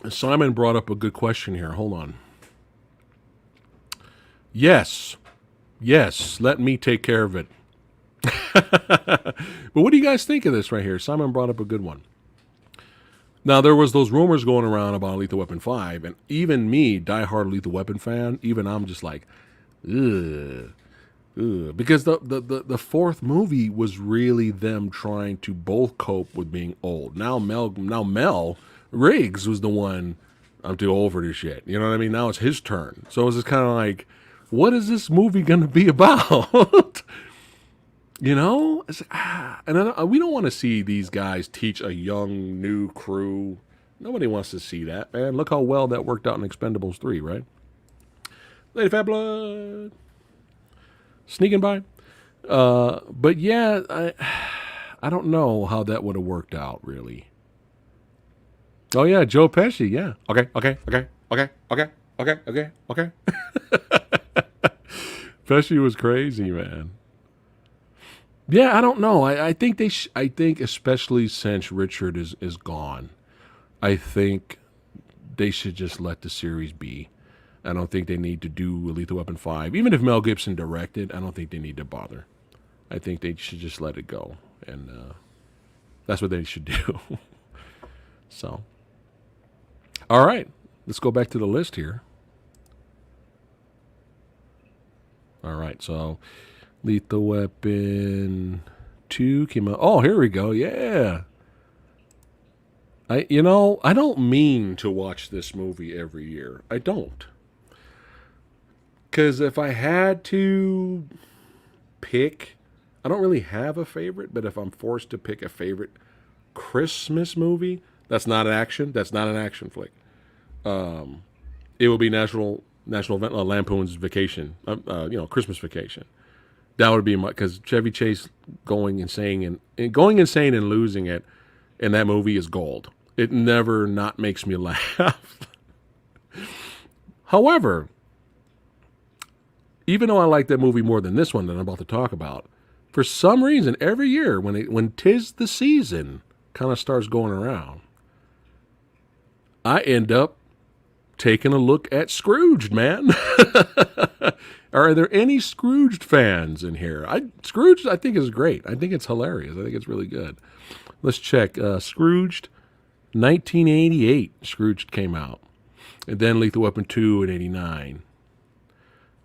Simon brought up a good question here. Hold on. Yes, let me take care of it. But what do you guys think of this right here? Simon brought up a good one. Now, there was those rumors going around about Lethal Weapon 5, and even me, diehard Lethal Weapon fan, even I'm just like, ugh. Because the fourth movie was really them trying to both cope with being old. Now Mel Riggs was the one, I'm too old for this shit. You know what I mean? Now it's his turn. So it's just kind of like, what is this movie going to be about? You know? And we don't want to see these guys teach a young, new crew. Nobody wants to see that, man. Look how well that worked out in Expendables 3, right? Lady Fat Blood. Sneaking by. But yeah, I don't know how that would have worked out, really. Oh, yeah, Joe Pesci, yeah. Okay. Pesci was crazy, man. Yeah, I don't know. I think I think especially since Richard is gone, I think they should just let the series be. I don't think they need to do Lethal Weapon 5. Even if Mel Gibson directed, I don't think they need to bother. I think they should just let it go. And that's what they should do. So, all right. Let's go back to the list here. All right. So, Lethal Weapon 2 came out. Oh, here we go. Yeah. I don't mean to watch this movie every year. I don't. Because if I had to pick, I don't really have a favorite, but if I'm forced to pick a favorite Christmas movie, that's not an action flick. It will be National Lampoon's Vacation, Christmas Vacation. That would be because Chevy Chase going insane and losing it in that movie is gold. It never not makes me laugh. However, even though I like that movie more than this one that I'm about to talk about, for some reason, every year when 'tis the season kind of starts going around, I end up taking a look at Scrooged, man. Are there any Scrooged fans in here? Scrooged, I think, is great. I think it's hilarious. I think it's really good. Let's check. Scrooged, 1988. Scrooged came out. And then Lethal Weapon 2 in 89.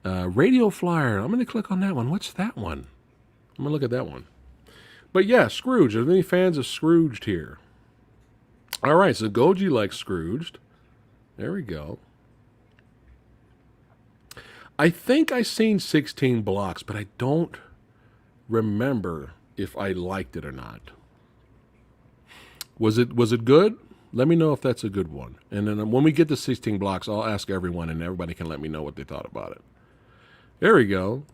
Radio Flyer. I'm going to click on that one. What's that one? I'm going to look at that one. But yeah, Scrooge. Are there any fans of Scrooged here? All right, so Goji likes Scrooged. There we go. I think I seen 16 Blocks, but I don't remember if I liked it or not. Was it good? Let me know if that's a good one. And then when we get to 16 blocks, I'll ask everyone, and everybody can let me know what they thought about it. There we go.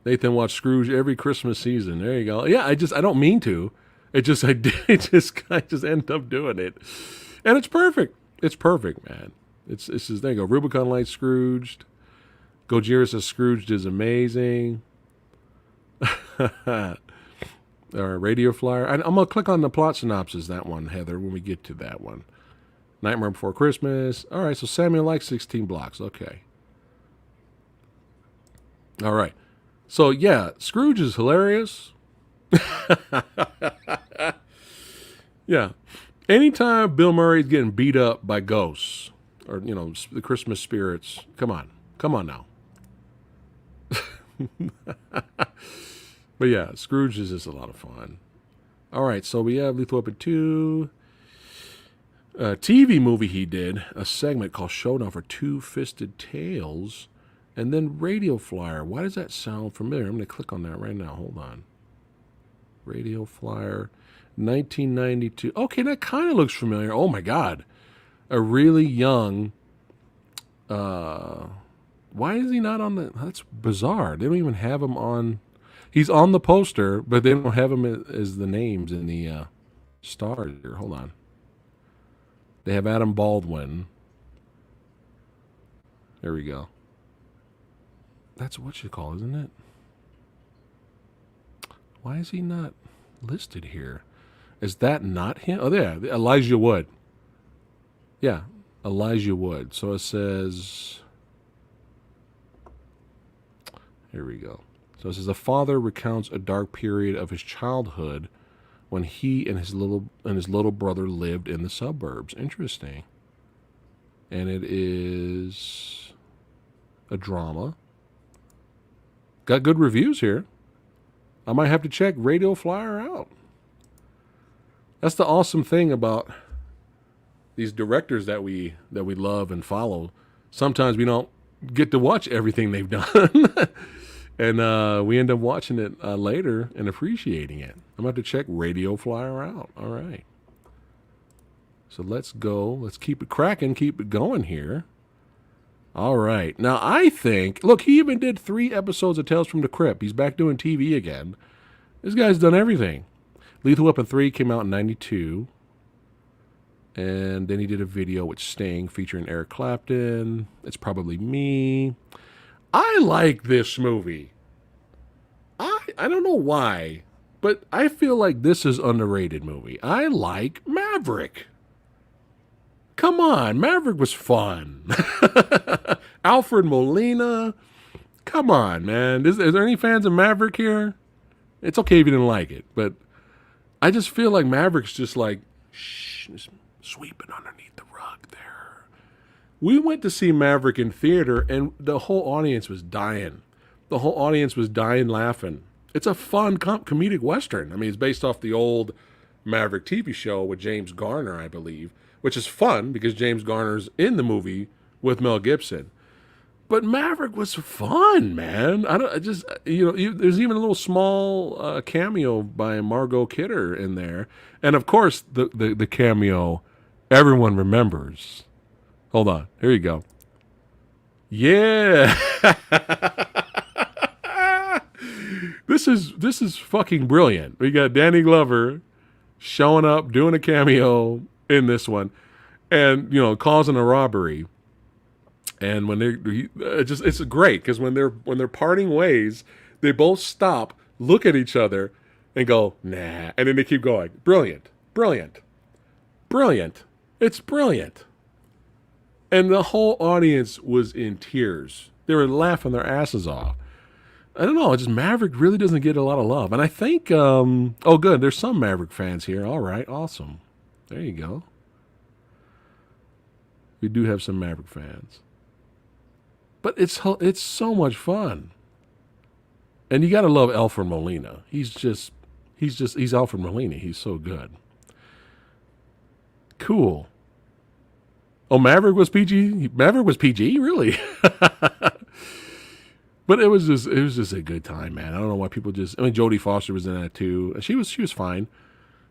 Nathan watched Scrooge every Christmas season. There you go. Yeah, I don't mean to. I just end up doing it, and it's perfect. It's perfect, man. It's just, there you go. Rubicon likes Scrooged. Gojira says Scrooged is amazing. Radio Flyer. I'm going to click on the plot synopsis, that one, Heather, when we get to that one. Nightmare Before Christmas. All right, so Samuel likes 16 blocks. Okay. All right. So, yeah, Scrooge is hilarious. Yeah. Anytime Bill Murray's getting beat up by ghosts or, the Christmas spirits, come on. Come on now. But yeah, Scrooge is just a lot of fun. All right, so we have Lethal Weapon 2. A TV movie he did, a segment called Showdown for Two-Fisted Tales. And then Radio Flyer. Why does that sound familiar? I'm going to click on that right now. Hold on. Radio Flyer, 1992. Okay, that kind of looks familiar. Oh, my God. A really young... why is he not on the... That's bizarre. They don't even have him on... He's on the poster, but they don't have him as the names in the stars here. Hold on. They have Adam Baldwin. There we go. That's what you call, isn't it? Why is he not listed here? Is that not him? Oh, there. Elijah Wood. Yeah, Elijah Wood. So it says... Here we go. So it says a father recounts a dark period of his childhood when he and his little brother lived in the suburbs. Interesting. And it is a drama. Got good reviews here. I might have to check Radio Flyer out. That's the awesome thing about these directors that we love and follow. Sometimes we don't get to watch everything they've done. And we end up watching it later and appreciating it. I'm going to have to check Radio Flyer out. All right. So let's go. Let's keep it cracking. Keep it going here. All right. Now, I think... Look, he even did 3 episodes of Tales from the Crypt. He's back doing TV again. This guy's done everything. Lethal Weapon 3 came out in 92. And then he did a video with Sting featuring Eric Clapton. It's Probably Me. I like this movie. I don't know why, but I feel like this is an underrated movie. I like Maverick. Come on, Maverick was fun. Alfred Molina. Come on, man. Is there any fans of Maverick here? It's okay if you didn't like it, but I just feel like Maverick's just like, just sweeping underneath the rug there. We went to see Maverick in theater, and the whole audience was dying. The whole audience was dying laughing. It's a fun comedic Western. I mean, it's based off the old Maverick TV show with James Garner, I believe, which is fun because James Garner's in the movie with Mel Gibson. But Maverick was fun, man. There's even a little small cameo by Margot Kidder in there. And of course, the cameo everyone remembers. Hold on. Here you go. Yeah. This is fucking brilliant. We got Danny Glover showing up, doing a cameo in this one, and causing a robbery. And when it's great because when they're parting ways, they both stop, look at each other, and go, nah, and then they keep going. Brilliant, brilliant, brilliant. It's brilliant. And the whole audience was in tears. They were laughing their asses off. I don't know. Just Maverick really doesn't get a lot of love. And I think, good. There's some Maverick fans here. All right. Awesome. There you go. We do have some Maverick fans. But it's so much fun. And you got to love Alfred Molina. He's Alfred Molina. He's so good. Cool. Oh, Maverick was PG? Maverick was PG? Really? But it was just a good time, man. I don't know why people just. I mean, Jodie Foster was in that too. She was fine,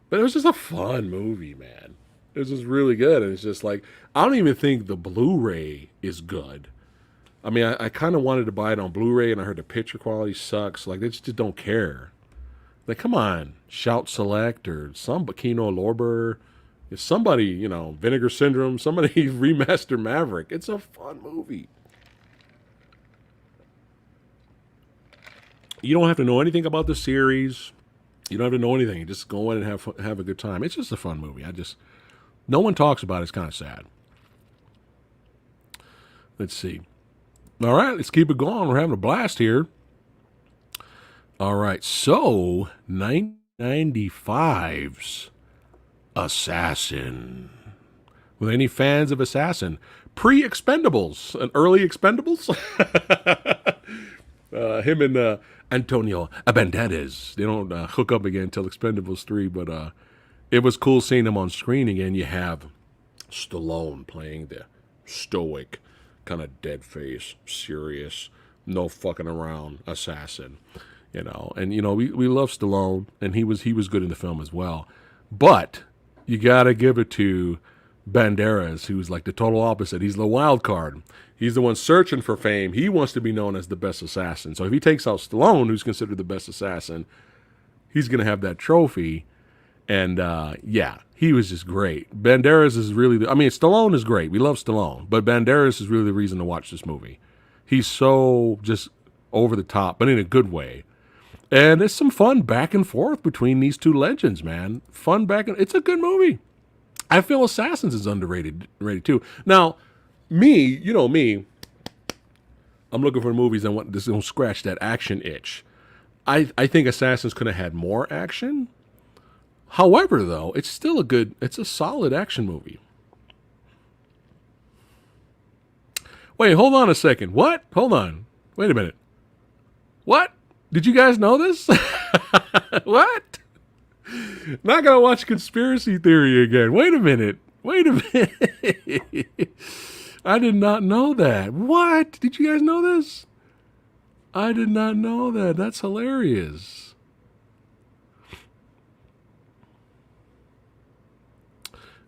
but it was just a fun movie, man. It was just really good, and it's just like I don't even think the Blu-ray is good. I mean, I kind of wanted to buy it on Blu-ray, and I heard the picture quality sucks. Like they just don't care. Like, come on, Shout Select or some Kino Lorber. If somebody, Vinegar Syndrome, somebody remaster Maverick. It's a fun movie. You don't have to know anything about the series. You don't have to know anything. You just go in and have a good time. It's just a fun movie. No one talks about it. It's kind of sad. Let's see. All right, let's keep it going. We're having a blast here. All right, so 1995's Assassin. With any fans of Assassin? Pre-Expendables. An early Expendables? Him and Antonio Banderas. They don't hook up again until Expendables 3, but it was cool seeing them on screen again. You have Stallone playing the stoic, kind of dead face, serious, no fucking around assassin. And we love Stallone, and he was good in the film as well. But you gotta give it to Banderas, who's like the total opposite. He's the wild card. He's the one searching for fame. He wants to be known as the best assassin. So if he takes out Stallone, who's considered the best assassin, he's gonna have that trophy. And he was just great. Banderas is really Stallone is great. We love Stallone, but Banderas is really the reason to watch this movie. He's so just over the top, but in a good way. And it's some fun back and forth between these two legends, man. It's a good movie. I feel Assassins is underrated too. Now, me, I'm looking for movies that want this don't scratch that action itch. I think Assassins could have had more action. However, though, it's a solid action movie. Wait, hold on a second. What? Hold on. Wait a minute. What? Did you guys know this? What? Not gonna watch Conspiracy Theory again. Wait a minute. I did not know that. What? Did you guys know this? I did not know that. That's hilarious.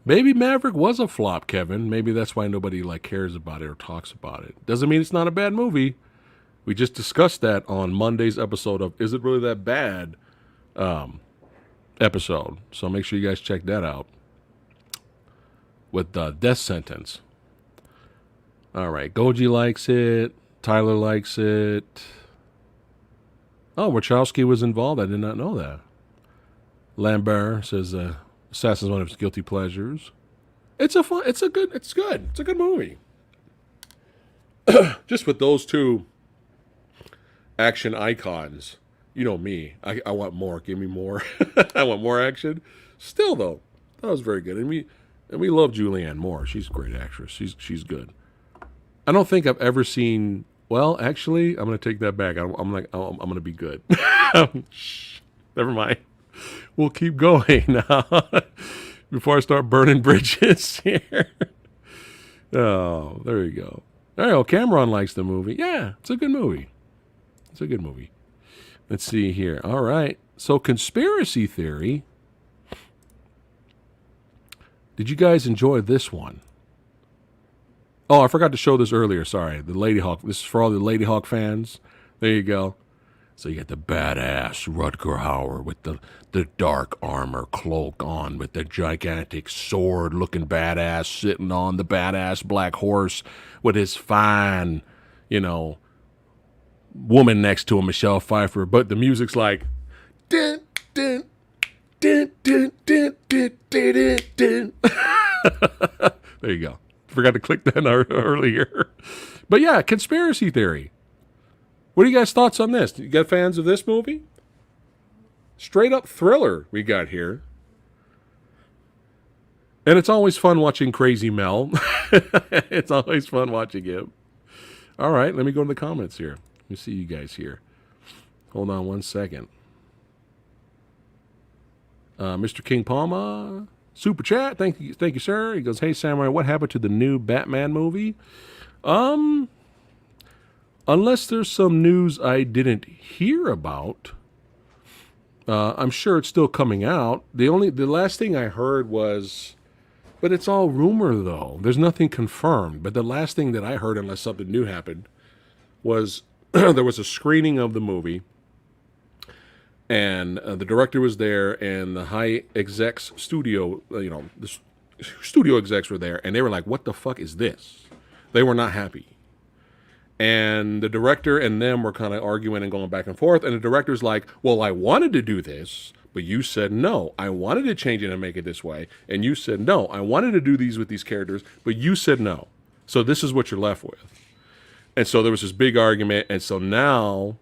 Maybe Maverick was a flop, Kevin. Maybe that's why nobody cares about it or talks about it. Doesn't mean it's not a bad movie. We just discussed that on Monday's episode of Is It Really That Bad episode. So make sure you guys check that out with Death Sentence. All right. Goji likes it. Tyler likes it. Oh, Wachowski was involved. I did not know that. Lambert says Assassin's one of his guilty pleasures. It's good. It's a good movie. Just with those two action icons. You know me. I want more. Give me more. I want more action. Still though, that was very good. And we love Julianne Moore. She's a great actress. She's good. I don't think I've ever seen. Well, actually, I'm gonna take that back. I'm gonna be good. Shh, never mind. We'll keep going now before I start burning bridges here. Oh, there you go. There you go. Cameron likes the movie. Yeah, it's a good movie. Let's see here. All right. So, Conspiracy Theory. Did you guys enjoy this one? Oh, I forgot to show this earlier. Sorry. The Ladyhawke. This is for all the Ladyhawke fans. There you go. So you got the badass Rutger Hauer with the dark armor cloak on with the gigantic sword-looking badass sitting on the badass black horse with his fine, woman next to him, Michelle Pfeiffer. But the music's like, dun, dun, dun, dun, dun, dun, dun, dun, dun. There you go. Forgot to click that earlier. But yeah, Conspiracy Theory. What are you guys' thoughts on this? You got fans of this movie? Straight up thriller we got here. And it's always fun watching Crazy Mel. It's always fun watching him. All right, let me go to the comments here. Let me see you guys here. Hold on one second. Mr. King Palma, super chat. Thank you, sir. He goes, "Hey Samurai, what happened to the new Batman movie?" Unless there's some news I didn't hear about, I'm sure it's still coming out. The last thing I heard was, but it's all rumor though. There's nothing confirmed. But the last thing that I heard, unless something new happened, was there was a screening of the movie, and the director was there, and the high execs studio, the studio execs were there, and they were like, "What the fuck is this?" They were not happy. And the director and them were kind of arguing and going back and forth. And the director's like, well, I wanted to do this, but you said no. I wanted to change it and make it this way. And you said no. I wanted to do these with these characters, but you said no. So this is what you're left with. And so there was this big argument. And so now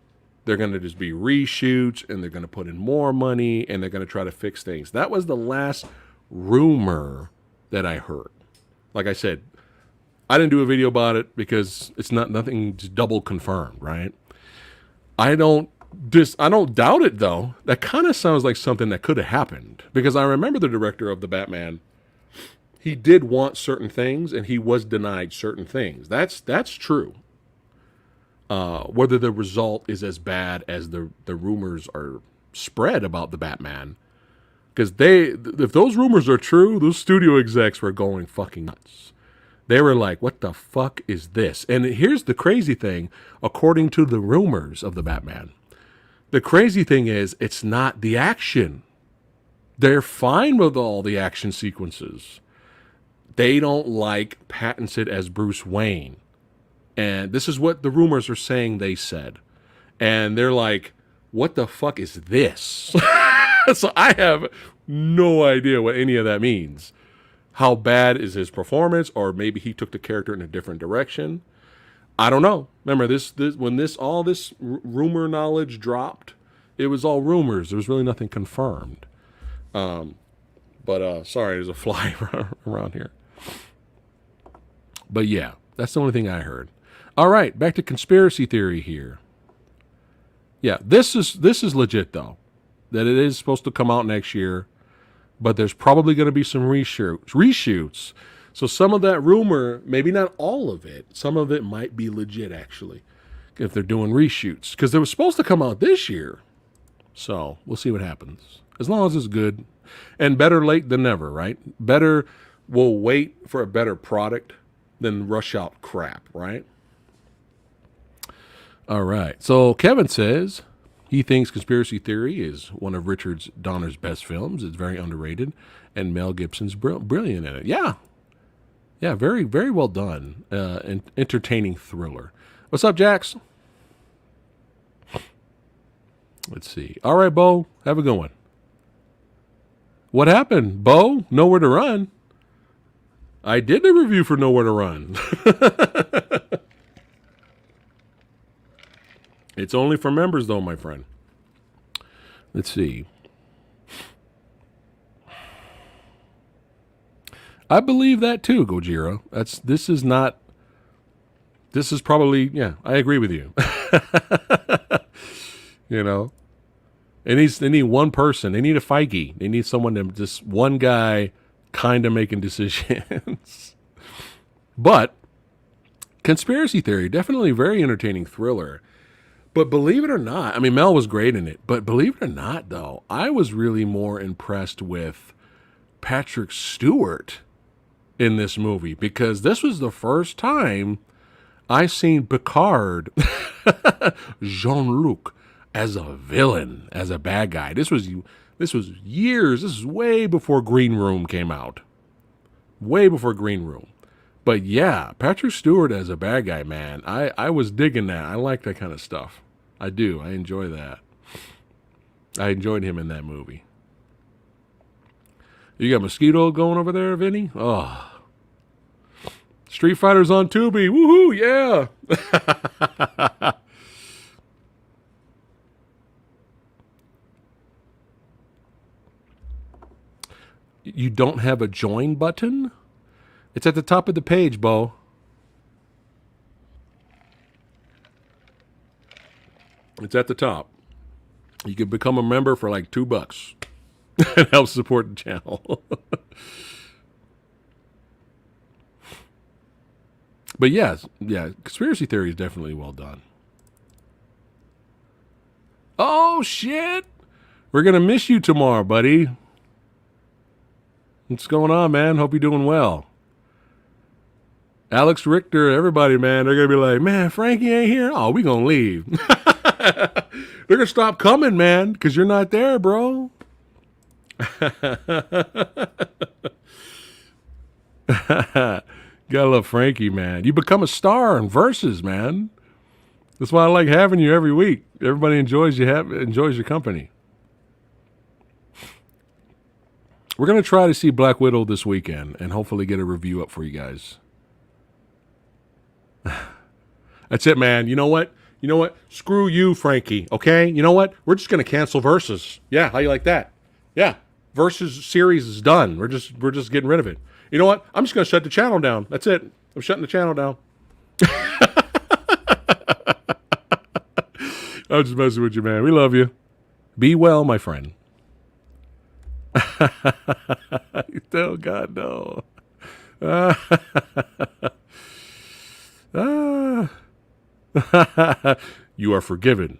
they're going to just be reshoots, and they're going to put in more money, and they're going to try to fix things. That was the last rumor that I heard. Like I said, I didn't do a video about it because it's nothing double confirmed, right? I don't doubt it though. That kind of sounds like something that could have happened, because I remember the director of the Batman. He did want certain things, and he was denied certain things. That's true. Whether the result is as bad as the rumors are spread about the Batman, because if those rumors are true, those studio execs were going fucking nuts. They were like, what the fuck is this? And here's the crazy thing, according to the rumors of the Batman. The crazy thing is, it's not the action. They're fine with all the action sequences. They don't like Pattinson as Bruce Wayne. And this is what the rumors are saying they said. And they're like, what the fuck is this? So I have no idea what any of that means. How bad is his performance, or maybe he took the character in a different direction? I don't know. Remember, when all this rumor knowledge dropped, it was all rumors. There was really nothing confirmed. Sorry, there's a fly around here. But yeah, that's the only thing I heard. All right, back to conspiracy theory here. Yeah, this is legit though. That it is supposed to come out next year. But there's probably going to be some reshoots. So some of that rumor, maybe not all of it, some of it might be legit actually, if they're doing reshoots. Because it was supposed to come out this year. So we'll see what happens. As long as it's good. And better late than never, right? Better, we'll wait for a better product than rush out crap, right? All right. So Kevin says he thinks Conspiracy Theory is one of Richard Donner's best films. It's very underrated, and Mel Gibson's brilliant in it. Yeah, very, very well done. An entertaining thriller. What's up, Jax? Let's see. All right, Bo, have a good one. What happened, Bo? Nowhere to Run. I did the review for Nowhere to Run. It's only for members, though, my friend. Let's see. I believe that too, Gojira. This is probably, yeah, I agree with you. You know, they need one person. They need a Feige. They need someone to just one guy kind of making decisions. But Conspiracy Theory, definitely very entertaining thriller. But believe it or not, I mean, Mel was great in it, but believe it or not, though, I was really more impressed with Patrick Stewart in this movie, because this was the first time I seen Picard, Jean-Luc, as a villain, as a bad guy. This was years, this is way before Green Room came out. Way before Green Room. But yeah, Patrick Stewart as a bad guy, man, I was digging that. I like that kind of stuff. I do. I enjoy that. I enjoyed him in that movie. You got Mosquito going over there, Vinny? Oh. Street Fighter's on Tubi. Woohoo, yeah. You don't have a join button? It's at the top of the page, Bo. It's at the top. You can become a member for like $2. It helps support the channel. But yeah, Conspiracy Theory is definitely well done. Oh, shit. We're going to miss you tomorrow, buddy. What's going on, man? Hope you're doing well. Alex Richter, everybody, man, they're going to be like, man, Frankie ain't here? Oh, we going to leave. They're going to stop coming, man, because you're not there, bro. Gotta love Frankie, man. You become a star in verses, man. That's why I like having you every week. Everybody enjoys your company. We're gonna try to see Black Widow this weekend and hopefully get a review up for you guys. That's it, man. You know what? Screw you, Frankie. Okay? You know what? We're just gonna cancel verses. Yeah, how you like that? Yeah, versus series is done. We're just getting rid of it. You know what? I'm just gonna shut the channel down. That's it. I'm shutting the channel down. I'm just messing with you, man. We love you. Be well, my friend. Oh, God, no. You are forgiven.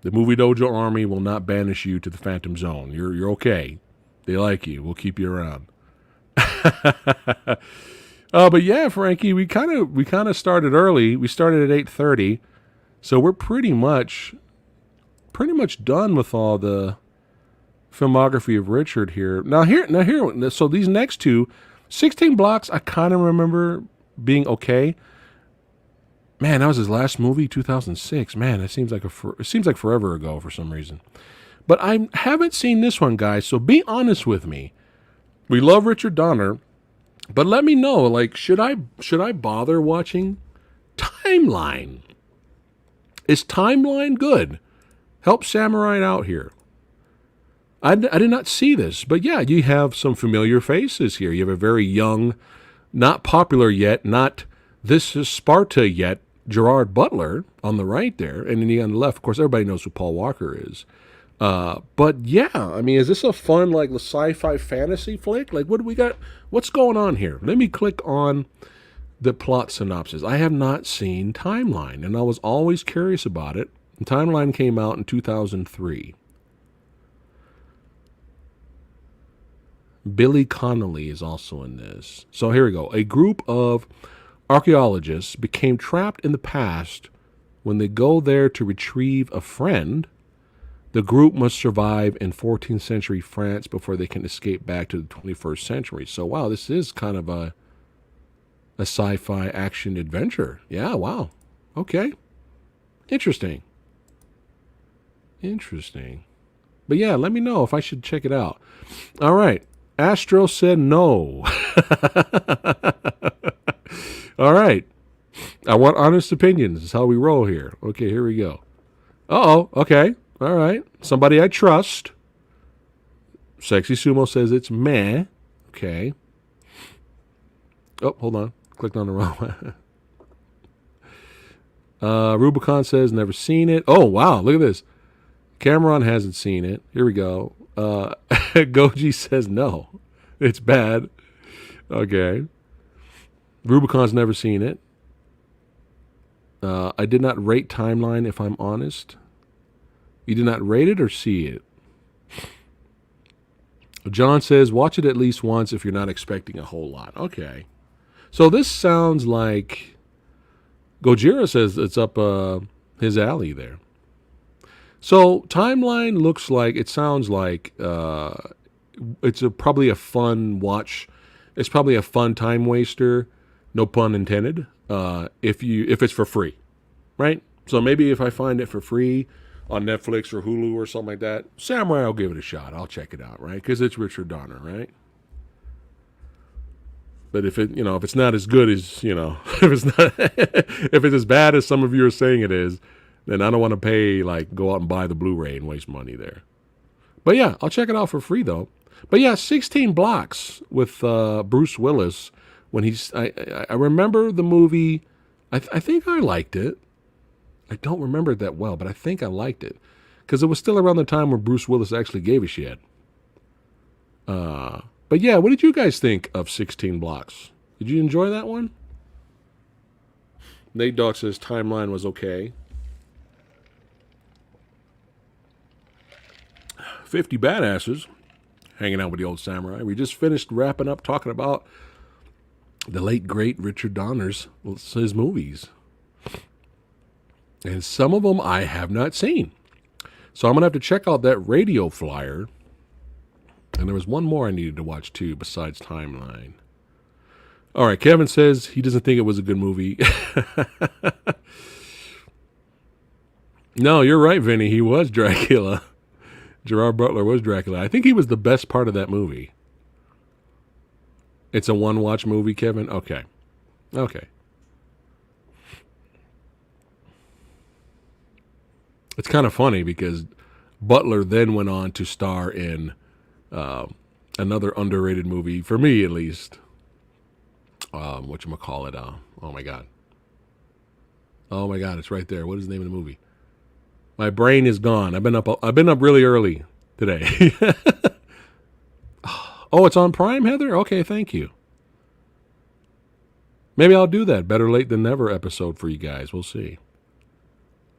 The Movie Dojo Army will not banish you to the Phantom Zone. You're okay. They like you. We'll keep you around. But yeah, Frankie, we kind of started early. We started at 8:30, so we're pretty much done with all the filmography of Richard here. Now here. So these next two, 16 Blocks, I kind of remember being okay. Man, that was his last movie, 2006. Man, it seems like forever ago for some reason. But I haven't seen this one, guys. So be honest with me. We love Richard Donner, but let me know. Like, should I bother watching Timeline? Is Timeline good? Help Samurai out here. I did not see this, but yeah, you have some familiar faces here. You have a very young, not popular yet, not This Is Sparta yet, Gerard Butler on the right there, and then on the left, of course, everybody knows who Paul Walker is. But yeah, I mean, is this a fun, like, sci-fi fantasy flick? Like, what do we got? What's going on here? Let me click on the plot synopsis. I have not seen Timeline, and I was always curious about it. And Timeline came out in 2003. Billy Connolly is also in this. So here we go. A group of archaeologists became trapped in the past. When they go there to retrieve a friend, the group must survive in 14th century France before they can escape back to the 21st century. So, wow, this is kind of a sci-fi action adventure. Yeah, wow. Okay. Interesting. But yeah, let me know if I should check it out. All right. Astro said no. All right. I want honest opinions. This is how we roll here. Okay, here we go. Uh-oh. Okay. All right. Somebody I trust. Sexy Sumo says it's meh. Okay. Oh, hold on. Clicked on the wrong one. Rubicon says never seen it. Oh, wow. Look at this. Cameron hasn't seen it. Here we go. Goji says no. It's bad. Okay. Rubicon's never seen it. I did not rate Timeline, if I'm honest. You did not rate it or see it? John says, watch it at least once if you're not expecting a whole lot. Okay. So this sounds like... Gojira says it's up his alley there. So Timeline looks like, it sounds like it's probably a fun watch. It's probably a fun time waster, no pun intended, if it's for free, right? So maybe if I find it for free on Netflix or Hulu or something like that, Samurai, I'll give it a shot. I'll check it out, right? Because it's Richard Donner, right? But if it's not as good as, if it's as bad as some of you are saying it is, then I don't want to go out and buy the Blu-ray and waste money there. But yeah, I'll check it out for free though. But yeah, 16 Blocks with Bruce Willis. When I remember the movie. I think I liked it. I don't remember it that well, but I think I liked it because it was still around the time when Bruce Willis actually gave a shit. But yeah, what did you guys think of 16 Blocks? Did you enjoy that one? Nate Dogg says Timeline was okay. 50 badasses hanging out with the old samurai. We just finished wrapping up talking about the late, great Richard Donner's his movies. And some of them I have not seen. So I'm going to have to check out that radio flyer. And there was one more I needed to watch too besides Timeline. All right, Kevin says he doesn't think it was a good movie. No, you're right, Vinny. He was Dracula. Gerard Butler was Dracula. I think he was the best part of that movie. It's a one-watch movie, Kevin? Okay. Okay. It's kind of funny because Butler then went on to star in another underrated movie, for me at least. Whatchamacallit? Oh, my God. Oh, my God, it's right there. What is the name of the movie? My brain is gone. I've been up really early today. Oh, it's on Prime, Heather? Okay, thank you. Maybe I'll do that. Better late than never episode for you guys. We'll see.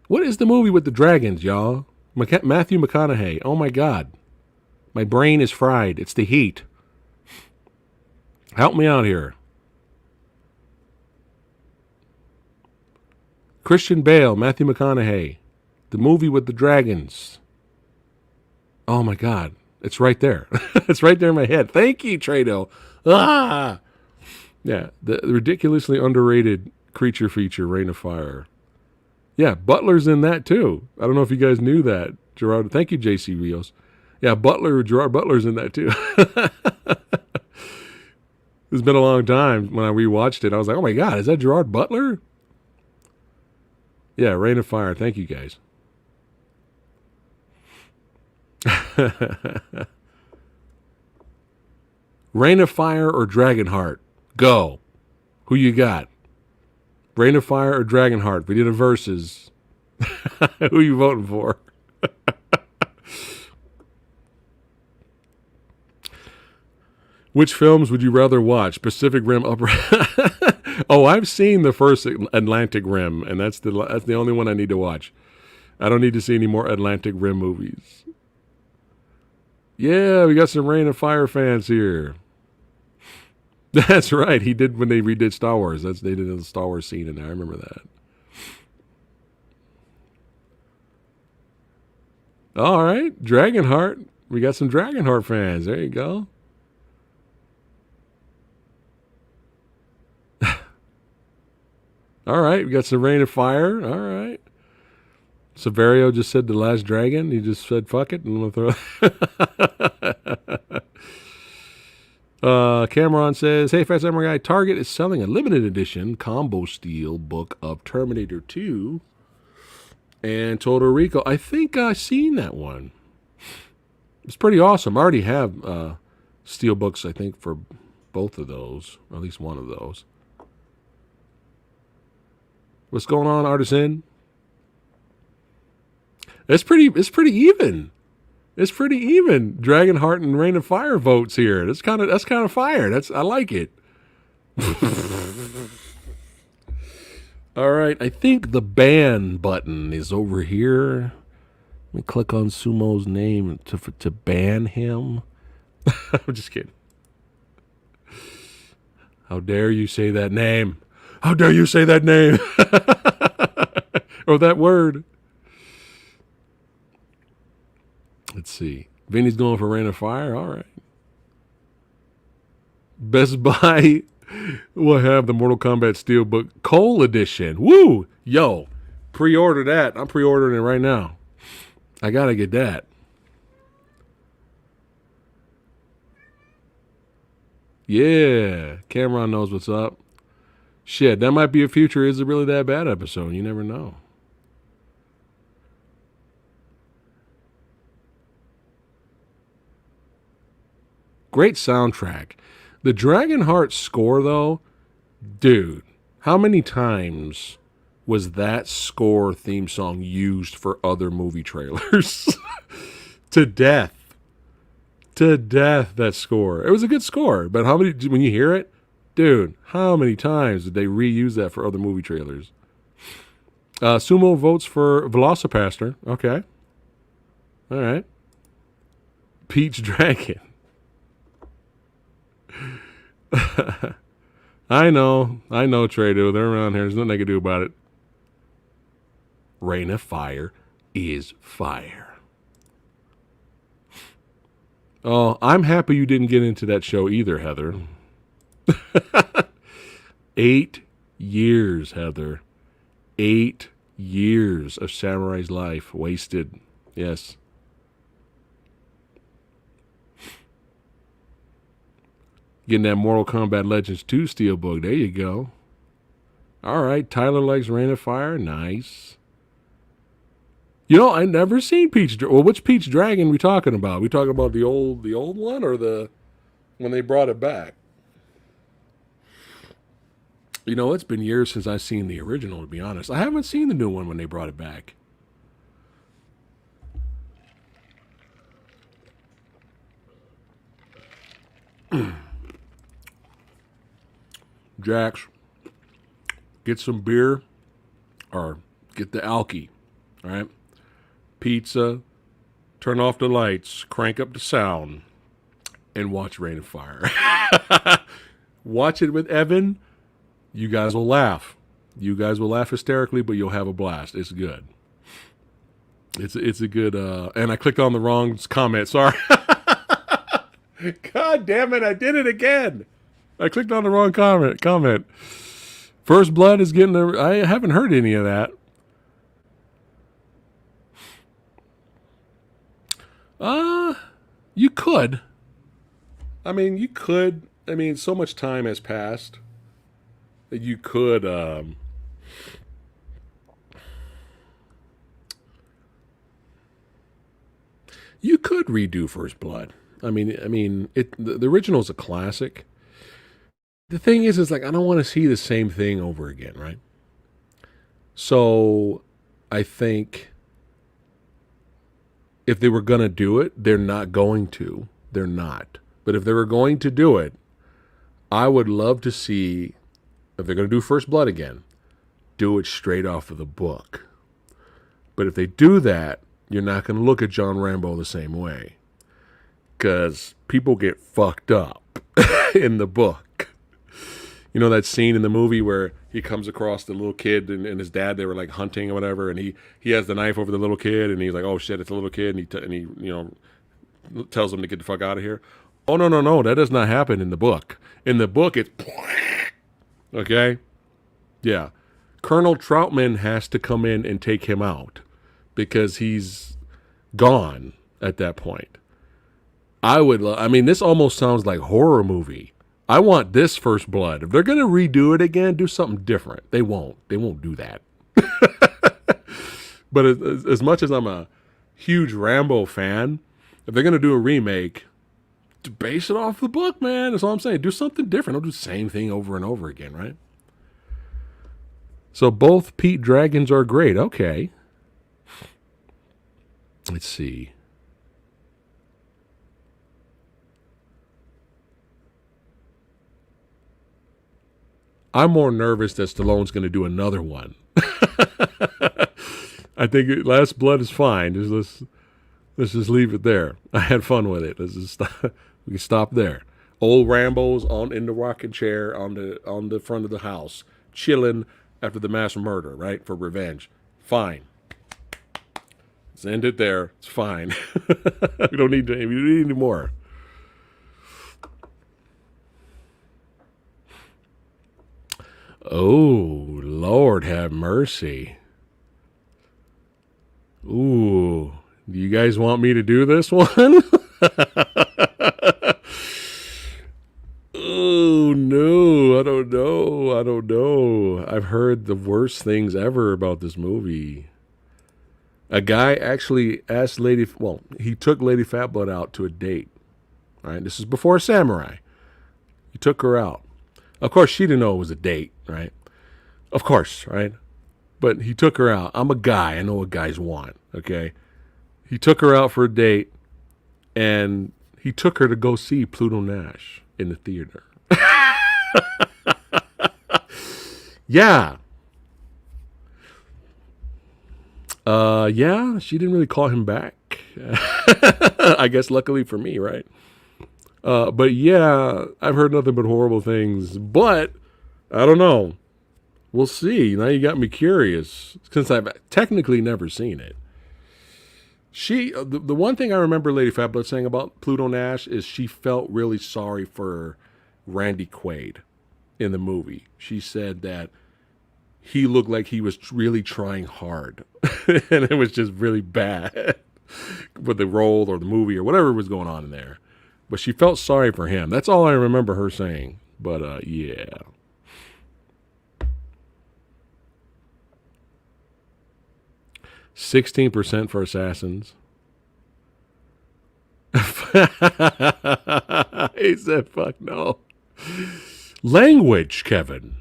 What is the movie with the dragons, y'all? Matthew McConaughey. Oh, my God. My brain is fried. It's the heat. Help me out here. Christian Bale, Matthew McConaughey. The movie with the dragons. Oh, my God. It's right there. It's right there in my head. Thank you, Trado. Ah! Yeah, the ridiculously underrated creature feature, Reign of Fire. Yeah, Butler's in that, too. I don't know if you guys knew that. Gerard, thank you, J.C. Rios. Yeah, Gerard Butler's in that, too. It's been a long time when I rewatched it. I was like, oh, my God, is that Gerard Butler? Yeah, Reign of Fire. Thank you, guys. Reign of Fire or Dragonheart? Go. Who you got? Reign of Fire or Dragonheart? We did a versus. Who you voting for? Which films would you rather watch? Pacific Rim Upper. Oh, I've seen the first Atlantic Rim, and that's the only one I need to watch. I don't need to see any more Atlantic Rim movies. Yeah, we got some Reign of Fire fans here. That's right. He did when they redid Star Wars. They did a Star Wars scene in there. I remember that. All right, Dragonheart. We got some Dragonheart fans. There you go. All right, we got some Reign of Fire. All right. Severio just said The Last Dragon. He just said, fuck it. And we'll throw Cameron says, hey, PhatSamuraiGuy, Target is selling a limited edition combo steel book of Terminator 2 and Total Recall. I think I've seen that one. It's pretty awesome. I already have steel books, I think, for both of those, or at least one of those. What's going on, Artisan? It's pretty even. It's pretty even. Dragonheart and Reign of Fire votes here. That's kind of fire. I like it. All right, I think the ban button is over here. Let me click on Sumo's name to ban him. I'm just kidding. How dare you say that name? How dare you say that name? Or that word. Let's see. Vinny's going for Reign of Fire. All right. Best Buy will have the Mortal Kombat Steelbook Cole Edition. Woo! Yo, pre-order that. I'm pre-ordering it right now. I got to get that. Yeah. Cameron knows what's up. Shit, that might be a future Is It Really That Bad episode. You never know. Great soundtrack. The Dragonheart score, though, dude, how many times was that score theme song used for other movie trailers? To death. To death, that score. It was a good score, but how many, when you hear it, dude, how many times did they reuse that for other movie trailers? Sumo votes for Velocipaster. Okay. All right. Peach Dragon. I know, Trado. They're around here. There's nothing I can do about it. Rain of Fire is fire. Oh, I'm happy you didn't get into that show either, Heather. 8 years, Heather. 8 years of Samurai's life wasted. Yes. Getting that Mortal Kombat Legends 2 Steelbook. There you go. All right. Tyler likes Rain of Fire. Nice. You know, I never seen Peach. Well, which Peach Dragon we talking about? We talking about the old one or the when they brought it back? You know, it's been years since I've seen the original, to be honest. I haven't seen the new one when they brought it back. Jax, get some beer or get the alky, all right? Pizza, turn off the lights, crank up the sound, and watch Rain of Fire. Watch it with Evan. You guys will laugh. You guys will laugh hysterically, but you'll have a blast. It's good. It's a good, and I clicked on the wrong comment. Sorry. God damn it, I did it again. I clicked on the wrong comment. First Blood is getting I haven't heard any of that. You could. I mean, you could. I mean, so much time has passed that you could, redo First Blood. I mean, the original is a classic. The thing is like, I don't want to see the same thing over again, right? So, I think if they were going to do it, they're not going to. They're not. But if they were going to do it, I would love to see, if they're going to do First Blood again, do it straight off of the book. But if they do that, you're not going to look at John Rambo the same way. Because people get fucked up in the book. You know that scene in the movie where he comes across the little kid and his dad, they were like hunting or whatever, and he has the knife over the little kid, and he's like, oh shit, it's a little kid, and he you know, tells him to get the fuck out of here. Oh, no, that does not happen in the book. In the book, it's... Okay? Yeah. Colonel Troutman has to come in and take him out because he's gone at that point. I mean, this almost sounds like horror movie. I want this First Blood. If they're going to redo it again, do something different. They won't. They won't do that. But as much as I'm a huge Rambo fan, if they're going to do a remake, to base it off the book, man. That's all I'm saying. Do something different. Don't do the same thing over and over again, right? So both Pete Dragons are great. Okay. Let's see. I'm more nervous that Stallone's going to do another one. I think Last Blood is fine. Let's just leave it there. I had fun with it. Let's just we can stop there. Old Rambo's in the rocking chair on the front of the house, chilling after the mass murder, right, for revenge. Fine. Let's end it there. It's fine. We don't need any more. Oh, Lord have mercy. Ooh, do you guys want me to do this one? Oh, no, I don't know. I've heard the worst things ever about this movie. A guy actually asked he took Lady Fatblood out to a date. Right? This is before Samurai. He took her out. Of course, she didn't know it was a date, right? Of course, right? But he took her out. I'm a guy. I know what guys want, okay? He took her out for a date, and he took her to go see Pluto Nash in the theater. Yeah. Yeah, she didn't really call him back. I guess luckily for me, right? But yeah, I've heard nothing but horrible things. But I don't know. We'll see. Now you got me curious since I've technically never seen it. The one thing I remember Lady Phat saying about Pluto Nash is she felt really sorry for Randy Quaid in the movie. She said that he looked like he was really trying hard, and it was just really bad with the role or the movie or whatever was going on in there. But she felt sorry for him. That's all I remember her saying. But yeah. %16 for Assassins. He said, fuck no. Language, Kevin.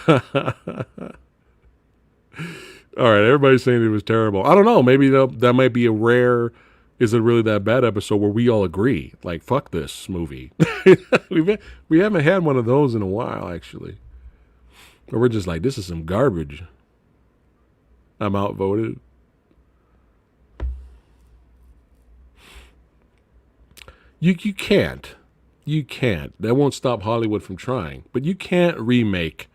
All right, everybody's saying it was terrible. I don't know. Maybe that might be a rare, is it really that bad episode where we all agree? Like, fuck this movie. We haven't had one of those in a while, actually. Or we're just like, this is some garbage. I'm outvoted. You can't. You can't. That won't stop Hollywood from trying. But you can't remake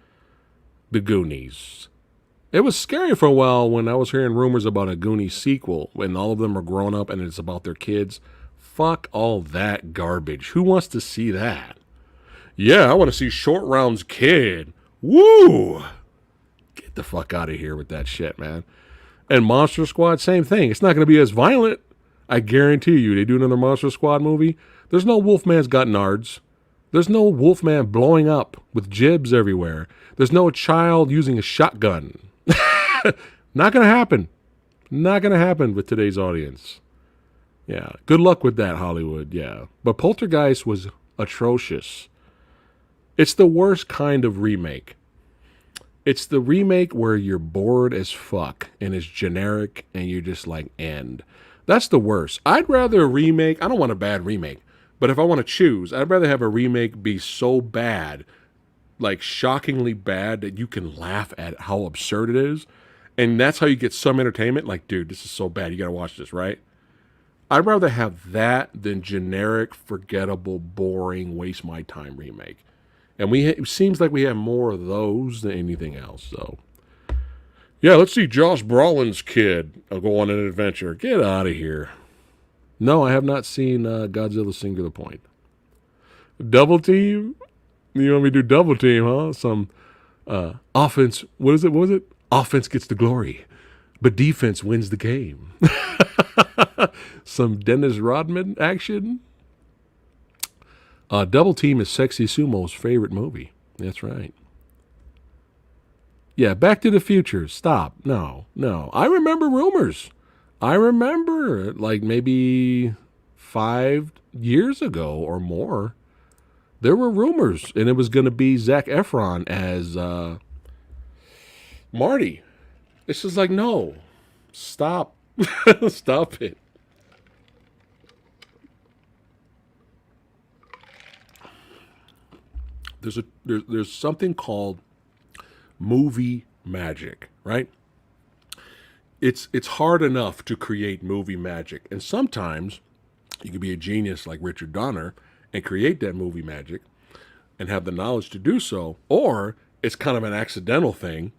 the Goonies. It was scary for a while when I was hearing rumors about a Goonies sequel when all of them are grown up and it's about their kids. Fuck all that garbage. Who wants to see that? Yeah, I want to see Short Round's kid. Woo! Get the fuck out of here with that shit, man. And Monster Squad, same thing. It's not going to be as violent. I guarantee you, they do another Monster Squad movie. There's no Wolfman's got nards. There's no Wolfman blowing up with jibs everywhere. There's no child using a shotgun. Not going to happen. Not going to happen with today's audience. Yeah. Good luck with that, Hollywood. Yeah. But Poltergeist was atrocious. It's the worst kind of remake. It's the remake where you're bored as fuck and it's generic and you're just like, end. That's the worst. I'd rather a remake. I don't want a bad remake. But if I want to choose, I'd rather have a remake be so bad, like shockingly bad, that you can laugh at how absurd it is. And that's how you get some entertainment. Like, dude, this is so bad. You got to watch this, right? I'd rather have that than generic, forgettable, boring, waste my time remake. And it seems like we have more of those than anything else. So, yeah, let's see Josh Brolin's kid go on an adventure. Get out of here. No, I have not seen Godzilla Singular Point. Double Team? You want me to do Double Team, huh? Some offense. What is it? What was it? Offense gets the glory, but defense wins the game. Some Dennis Rodman action. Double Team is Sexy Sumo's favorite movie. That's right. Yeah, Back to the Future. Stop. No. I remember rumors. I remember like maybe 5 years ago or more, there were rumors, and it was going to be Zac Efron as Marty. It's just like, no. Stop. Stop it. There's something called movie magic, right? It's hard enough to create movie magic, and sometimes you can be a genius like Richard Donner and create that movie magic and have the knowledge to do so, or it's kind of an accidental thing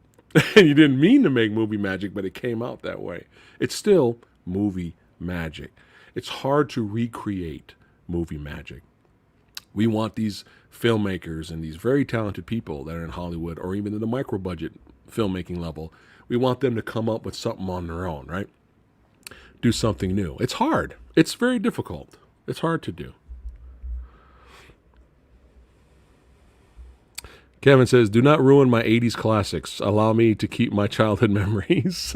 and you didn't mean to make movie magic, but it came out that way. It's still movie magic. It's hard to recreate movie magic. We want these filmmakers and these very talented people that are in Hollywood or even in the micro budget filmmaking level. We want them to come up with something on their own, right? Do something new. It's hard. It's very difficult. It's hard to do. Kevin says, do not ruin my 80s classics. Allow me to keep my childhood memories.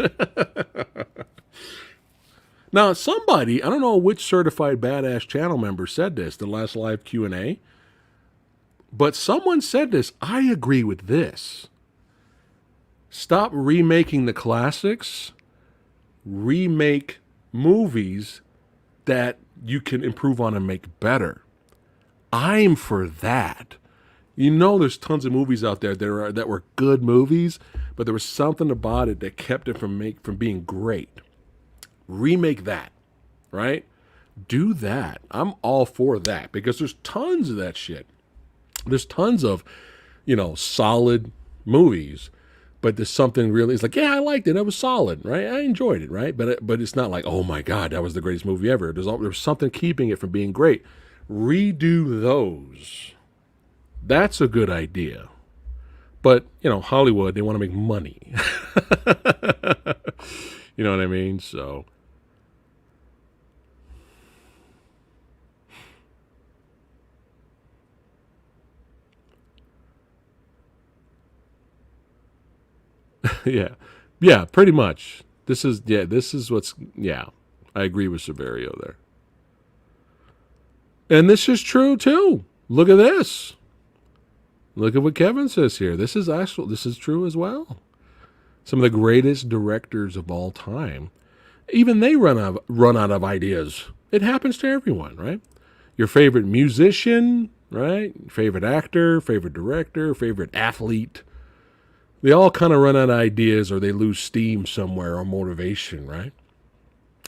Now, somebody, I don't know which certified badass channel member said this, the last live Q&A, but someone said this. I agree with this. Stop remaking the classics. Remake movies that you can improve on and make better. I'm for that. You know, there's tons of movies out there that were good movies, but there was something about it that kept it from being great. Remake that, right? Do that. I'm all for that because there's tons of that shit. There's tons of, solid movies, but there's something really. It's like, yeah, I liked it. It was solid, right? I enjoyed it, right? But it's not like, oh my god, that was the greatest movie ever. There's something keeping it from being great. Redo those. That's a good idea. But, Hollywood, they want to make money. You know what I mean? So, yeah. Yeah, pretty much. This is what's, yeah. I agree with Severio there. And this is true, too. Look at this. Look at what Kevin says here. This is true as well. Some of the greatest directors of all time, even they run out of ideas. It happens to everyone, right? Your favorite musician, right? Favorite actor, favorite director, favorite athlete. They all kind of run out of ideas or they lose steam somewhere or motivation, right?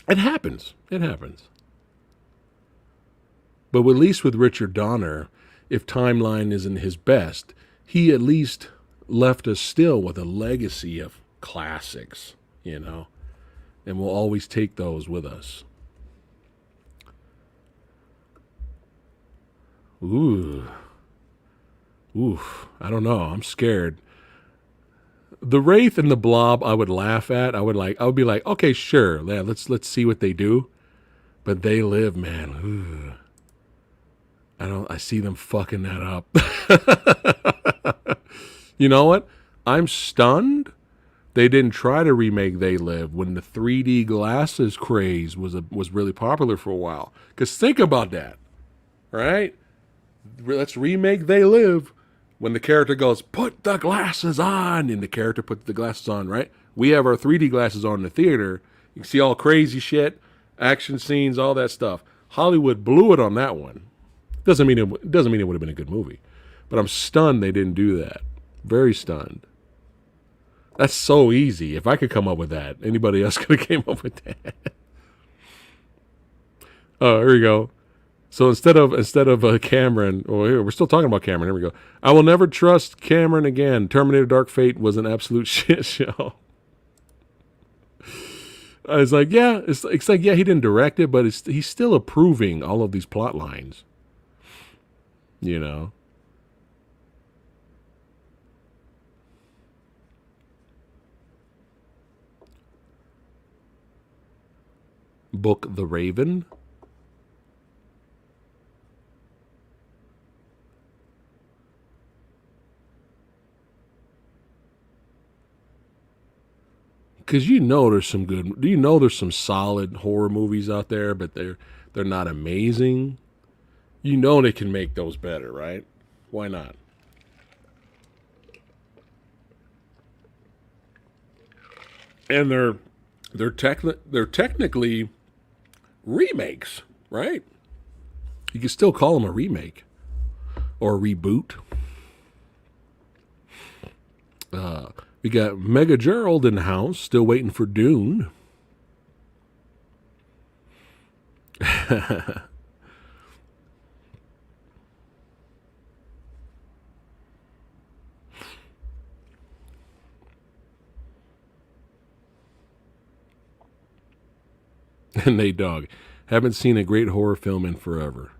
It happens. It happens. But at least with Richard Donner, if Timeline isn't his best, he at least left us still with a legacy of classics, and we'll always take those with us. Ooh. Oof. I don't know. I'm scared. The Wraith and the Blob I would laugh at. I would be like, okay, sure, yeah, let's see what they do. But They Live, man. I see them fucking that up. You know what? I'm stunned they didn't try to remake They Live when the 3D glasses craze was really popular for a while. Because think about that, right? Let's remake They Live when the character goes, put the glasses on, and the character puts the glasses on, right? We have our 3D glasses on in the theater. You can see all crazy shit, action scenes, all that stuff. Hollywood blew it on that one. Doesn't mean it would have been a good movie, but I'm stunned they didn't do that. Very stunned. That's so easy. If I could come up with that, anybody else could have came up with that. Oh, here we go. So instead of Cameron, here we're still talking about Cameron. Here we go. I will never trust Cameron again. Terminator: Dark Fate was an absolute shit show. I was like, yeah, it's like, yeah, he didn't direct it, but he's still approving all of these plot lines. Book The Raven. Because there's some good. There's some solid horror movies out there, but they're not amazing. They can make those better, right? Why not? And they're technically remakes, right? You can still call them a remake or a reboot. We got Mega Gerald in the house, still waiting for Dune. And Nate Dogg, haven't seen a great horror film in forever.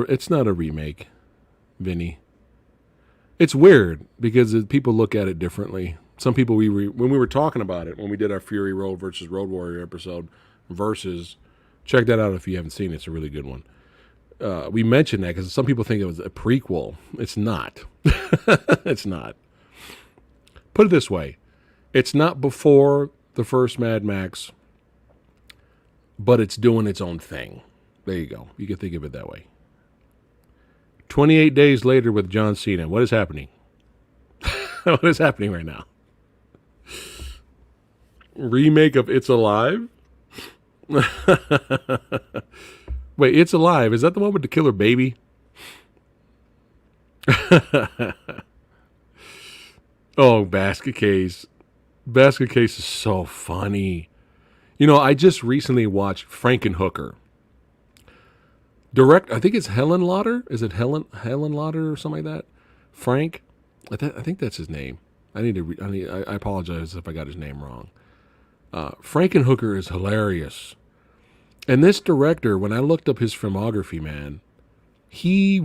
It's not a remake, Vinny. It's weird because people look at it differently. Some people when we were talking about it when we did our Fury Road versus Road Warrior episode, versus, check that out if you haven't seen it. It's a really good one. We mentioned that because some people think it was a prequel. It's not. It's not. Put it this way: it's not before the first Mad Max, but it's doing its own thing. There you go. You can think of it that way. 28 days later with John Cena. What is happening? What is happening right now? Remake of It's Alive? Wait, It's Alive. Is that the one with the killer baby? Oh, Basket Case. Basket Case is so funny. You know, I just recently watched Frankenhooker. I think it's Helen Lauder. Is it Helen Lauder or something like that? Frank? I think that's his name. I apologize if I got his name wrong. Frankenhooker is hilarious. And this director, when I looked up his filmography, man, he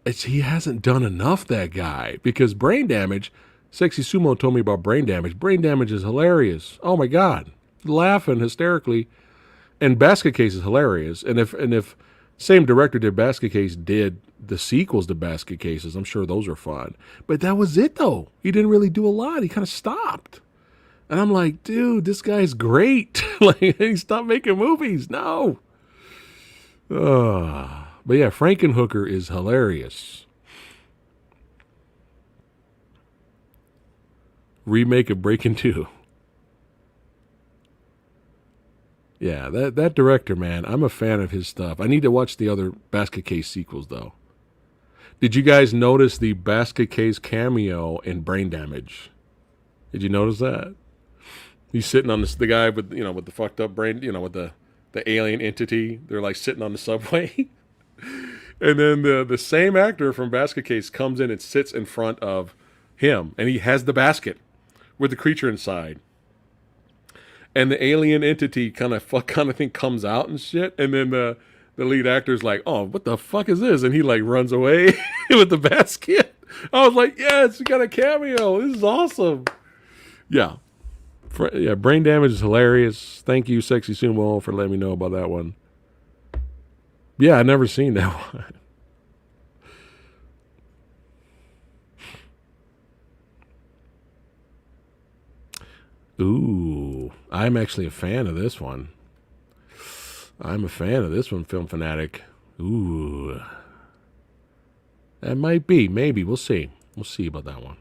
hasn't done enough, that guy. Because Brain Damage, Sexy Sumo told me about Brain Damage. Brain Damage is hilarious. Oh my God. Laughing hysterically. And Basket Case is hilarious. And if same director did Basket Case did the sequels to Basket Cases, I'm sure those are fun. But that was it, though. He didn't really do a lot. He kind of stopped. And I'm like, dude, this guy's great. Like, he stopped making movies. No. But yeah, Frankenhooker is hilarious. Remake of Breaking 2. Yeah, that director, man, I'm a fan of his stuff. I need to watch the other Basket Case sequels, though. Did you guys notice the Basket Case cameo in Brain Damage? Did you notice that? He's sitting on the guy with the fucked up brain, with the alien entity. They're like sitting on the subway. And then the same actor from Basket Case comes in and sits in front of him, and he has the basket with the creature inside. And the alien entity kind of thing comes out and shit. And then the lead actor's like, "Oh, what the fuck is this?" And he like runs away with the basket. I was like, "Yes, you got a cameo. This is awesome." Yeah. Brain Damage is hilarious. Thank you, Sexy Sumo, for letting me know about that one. Yeah, I've never seen that one. Ooh, I'm actually a fan of this one. I'm a fan of this one, Film Fanatic. Ooh. That might be. Maybe. We'll see. We'll see about that one.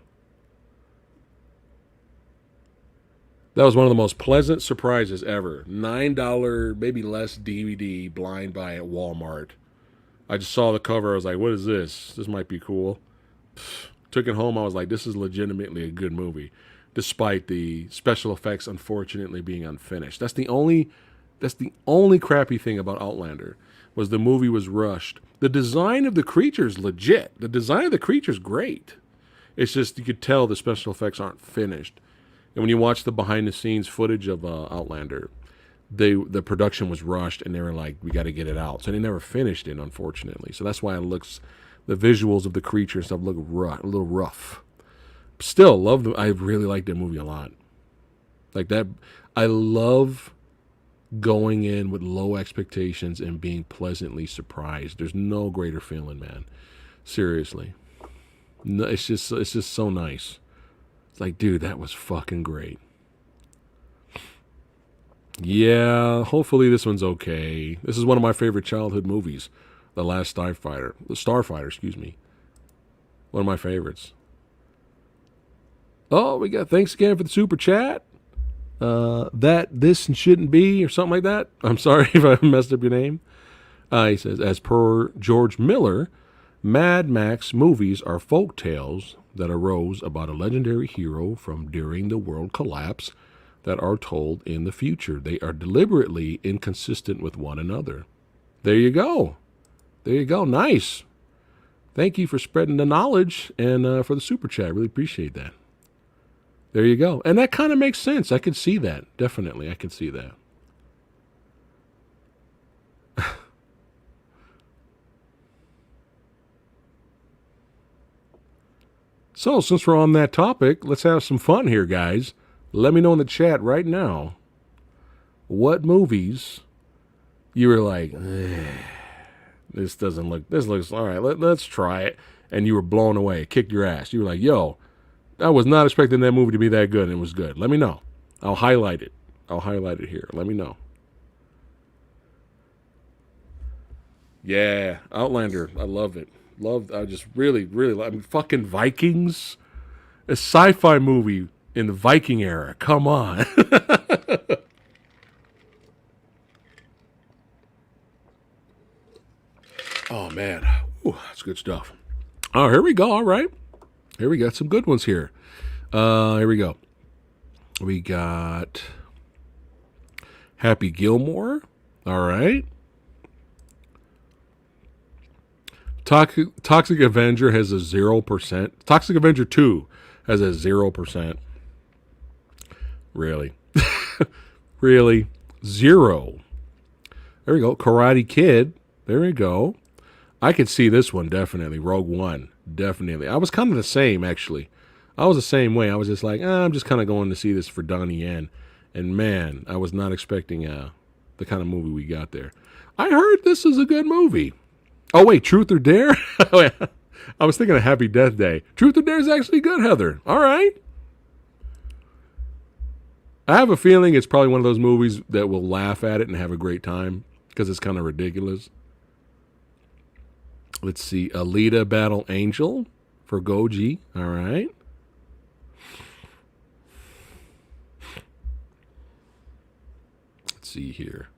That was one of the most pleasant surprises ever. $9, maybe less DVD blind buy at Walmart. I just saw the cover. I was like, what is this? This might be cool. Took it home. I was like, this is legitimately a good movie, despite the special effects unfortunately being unfinished. That's the only crappy thing about Outlander, was the movie was rushed. The design of the creature's legit. The design of the creature's great. It's just you could tell the special effects aren't finished. And when you watch the behind-the-scenes footage of Outlander, the production was rushed, and they were like, we got to get it out. So they never finished it, unfortunately. So that's why the visuals of the creature and stuff look a little rough. Still, I really like that movie a lot. Like that, I love going in with low expectations and being pleasantly surprised. There's no greater feeling, man. Seriously. No, it's just so nice. It's like, dude, that was fucking great. Yeah, hopefully this one's okay. This is one of my favorite childhood movies. The Last Starfighter, excuse me. One of my favorites. Oh, we got thanks again for the super chat. This shouldn't be, or something like that. I'm sorry if I messed up your name. He says, as per George Miller, Mad Max movies are folk tales that arose about a legendary hero from during the world collapse that are told in the future. They are deliberately inconsistent with one another. There you go. There you go. Nice. Thank you for spreading the knowledge and for the super chat. Really appreciate that. There you go. And that kind of makes sense. I can see that. Definitely, I can see that. So, since we're on that topic, let's have some fun here, guys. Let me know in the chat right now what movies you were like, this looks all right, let's try it. And you were blown away, kicked your ass. You were like, yo, I was not expecting that movie to be that good, and it was good. Let me know. I'll highlight it. Here. Let me know. Yeah, Outlander. I love it. I just really, really, I mean, fucking Vikings. A sci-fi movie in the Viking era. Come on. Oh, man. Ooh, that's good stuff. Oh, here we go. All right. Here we got some good ones here. Here we go. We got Happy Gilmore. All right. Toxic Avenger has a 0%. Toxic Avenger 2 has a 0%. Really? Really? 0. There we go. Karate Kid. There we go. I could see this one, definitely. Rogue One. Definitely. I was kind of the same, actually. I was the same way. I was just like, I'm just kind of going to see this for Donnie Yen. And man, I was not expecting the kind of movie we got there. I heard this is a good movie. Oh, wait, Truth or Dare? I was thinking of Happy Death Day. Truth or Dare is actually good, Heather. All right. I have a feeling it's probably one of those movies that will laugh at it and have a great time because it's kind of ridiculous. Let's see. Alita Battle Angel for Goji. All right. Let's see here.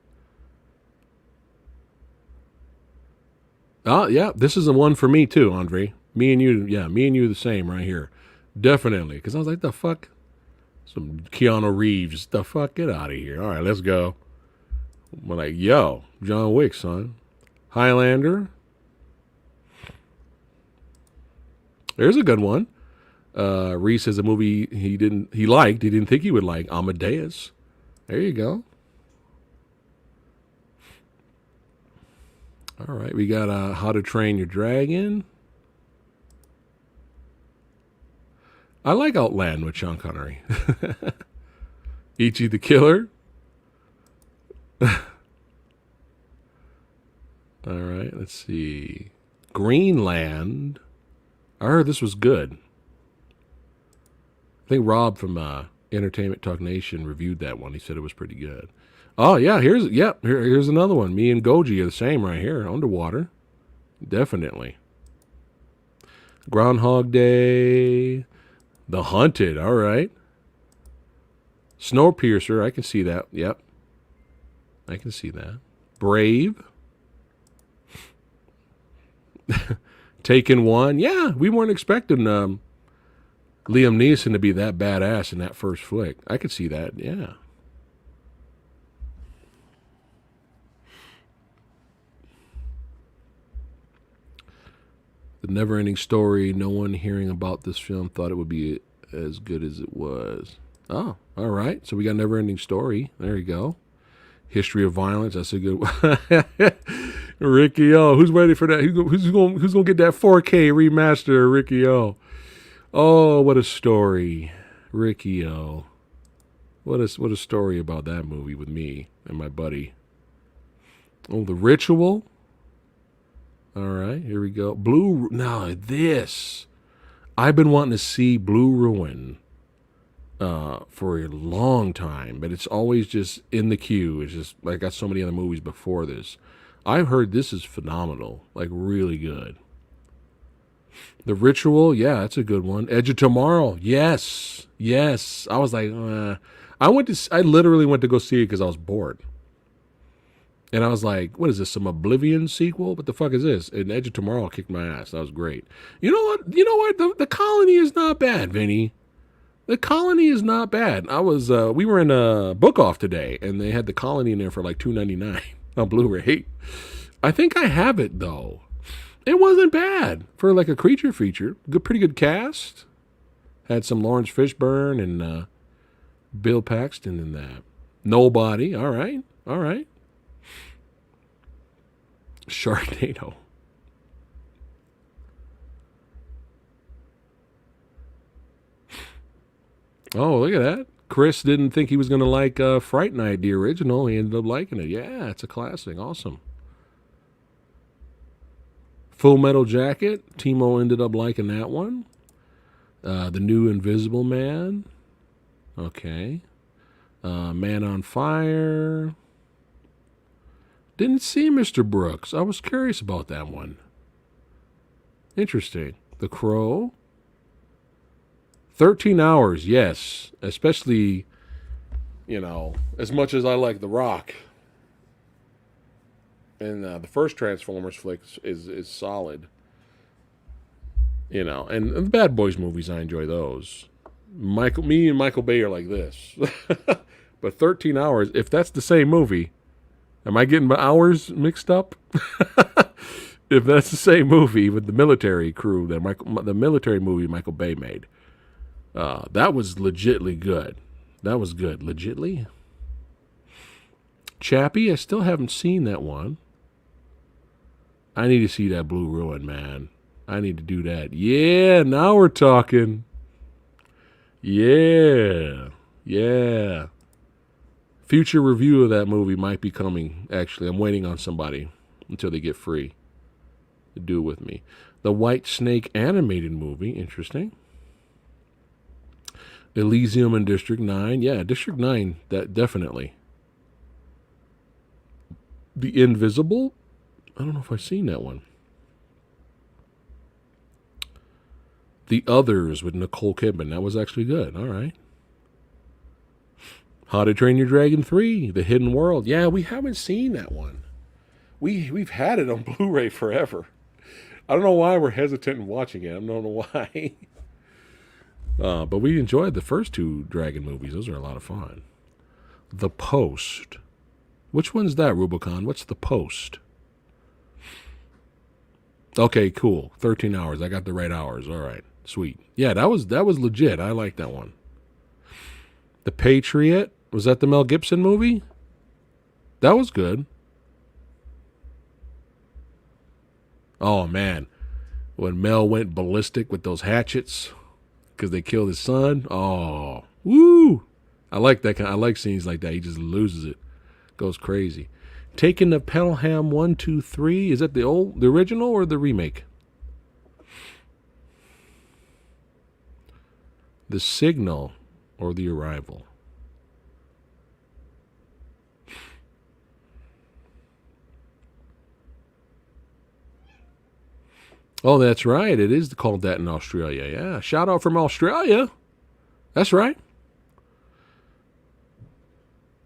Oh, yeah. This is the one for me, too, Andre. Me and you. Yeah, me and you the same right here. Definitely. Because I was like, the fuck? Some Keanu Reeves. The fuck? Get out of here. All right, let's go. We're like, yo, John Wick, son. Highlander. There's a good one. Reese has a movie he didn't think he would like. Amadeus. There you go. All right, we got How to Train Your Dragon. I like Outland with Sean Connery. Ichi the Killer. All right, let's see. Greenland. I heard this was good. I think Rob from Entertainment Talk Nation reviewed that one. He said it was pretty good. Oh, yeah, here's another one. Me and Goji are the same right here. Underwater. Definitely. Groundhog Day. The Hunted. All right. Snowpiercer. I can see that. Yep. I can see that. Brave. Taken 1. Yeah, we weren't expecting Liam Neeson to be that badass in that first flick. I could see that. Yeah. The Never-Ending Story. No one hearing about this film thought it would be as good as it was. Oh, all right. So we got Never-Ending Story. There you go. History of Violence. That's a good one. Ricky O. Who's ready for that? Who's going to get that 4K remaster of Ricky O? Oh, what a story. Ricky O. What a story about that movie with me and my buddy. Oh, The Ritual. All right, here we go. Now this. I've been wanting to see Blue Ruin for a long time, but it's always just in the queue. It's just, I got so many other movies before this. I've heard this is phenomenal, like really good. The Ritual, yeah, that's a good one. Edge of Tomorrow, yes. I was like, I literally went to go see it because I was bored. And I was like, what is this, some Oblivion sequel? What the fuck is this? And Edge of Tomorrow kicked my ass. That was great. You know what? The Colony is not bad, Vinny. The Colony is not bad. We were in a book off today, and they had The Colony in there for like $2.99 on Blu-ray. I think I have it, though. It wasn't bad for like a creature feature. Pretty good cast. Had some Lawrence Fishburne and Bill Paxton in that. Nobody. All right. Sharknado. Oh, look at that. Chris didn't think he was going to like Fright Night, the original. He ended up liking it. Yeah, it's a classic. Awesome. Full Metal Jacket. Timo ended up liking that one. The New Invisible Man. Okay. Man on Fire. Didn't see Mr. Brooks. I was curious about that one. Interesting. The Crow. 13 hours, yes. Especially, as much as I like The Rock. And the first Transformers flick is solid. And the Bad Boys movies, I enjoy those. Me and Michael Bay are like this. But 13 hours, if that's the same movie, am I getting my hours mixed up? If that's the same movie with the military crew, the military movie Michael Bay made, that was legitly good. That was good. Legitly? Chappie, I still haven't seen that one. I need to see that Blue Ruin, man. I need to do that. Yeah, now we're talking. Yeah. Future review of that movie might be coming, actually. I'm waiting on somebody until they get free to do it with me. The White Snake animated movie, interesting. Elysium in District 9. Yeah, District 9, that definitely. The Invisible. I don't know if I've seen that one. The Others with Nicole Kidman. That was actually good. All right. How to Train Your Dragon 3. The Hidden World. Yeah, we haven't seen that one. We've had it on Blu-ray forever. I don't know why we're hesitant in watching it. I don't know why. But we enjoyed the first two Dragon movies. Those are a lot of fun. The Post. Which one's that, Rubicon? What's The Post? Okay, cool. 13 hours. I got the right hours. All right. Sweet. Yeah, that was legit. I like that one. The Patriot. Was that the Mel Gibson movie? That was good. Oh, man. When Mel went ballistic with those hatchets because they killed his son. Oh, woo. I like that kind. I like scenes like that. He just loses it. Goes crazy. Taking the Pelham 1, 2, 3. Is that the original or the remake? The Signal or The Arrival? Oh, that's right. It is called that in Australia. Yeah. Shout out from Australia. That's right.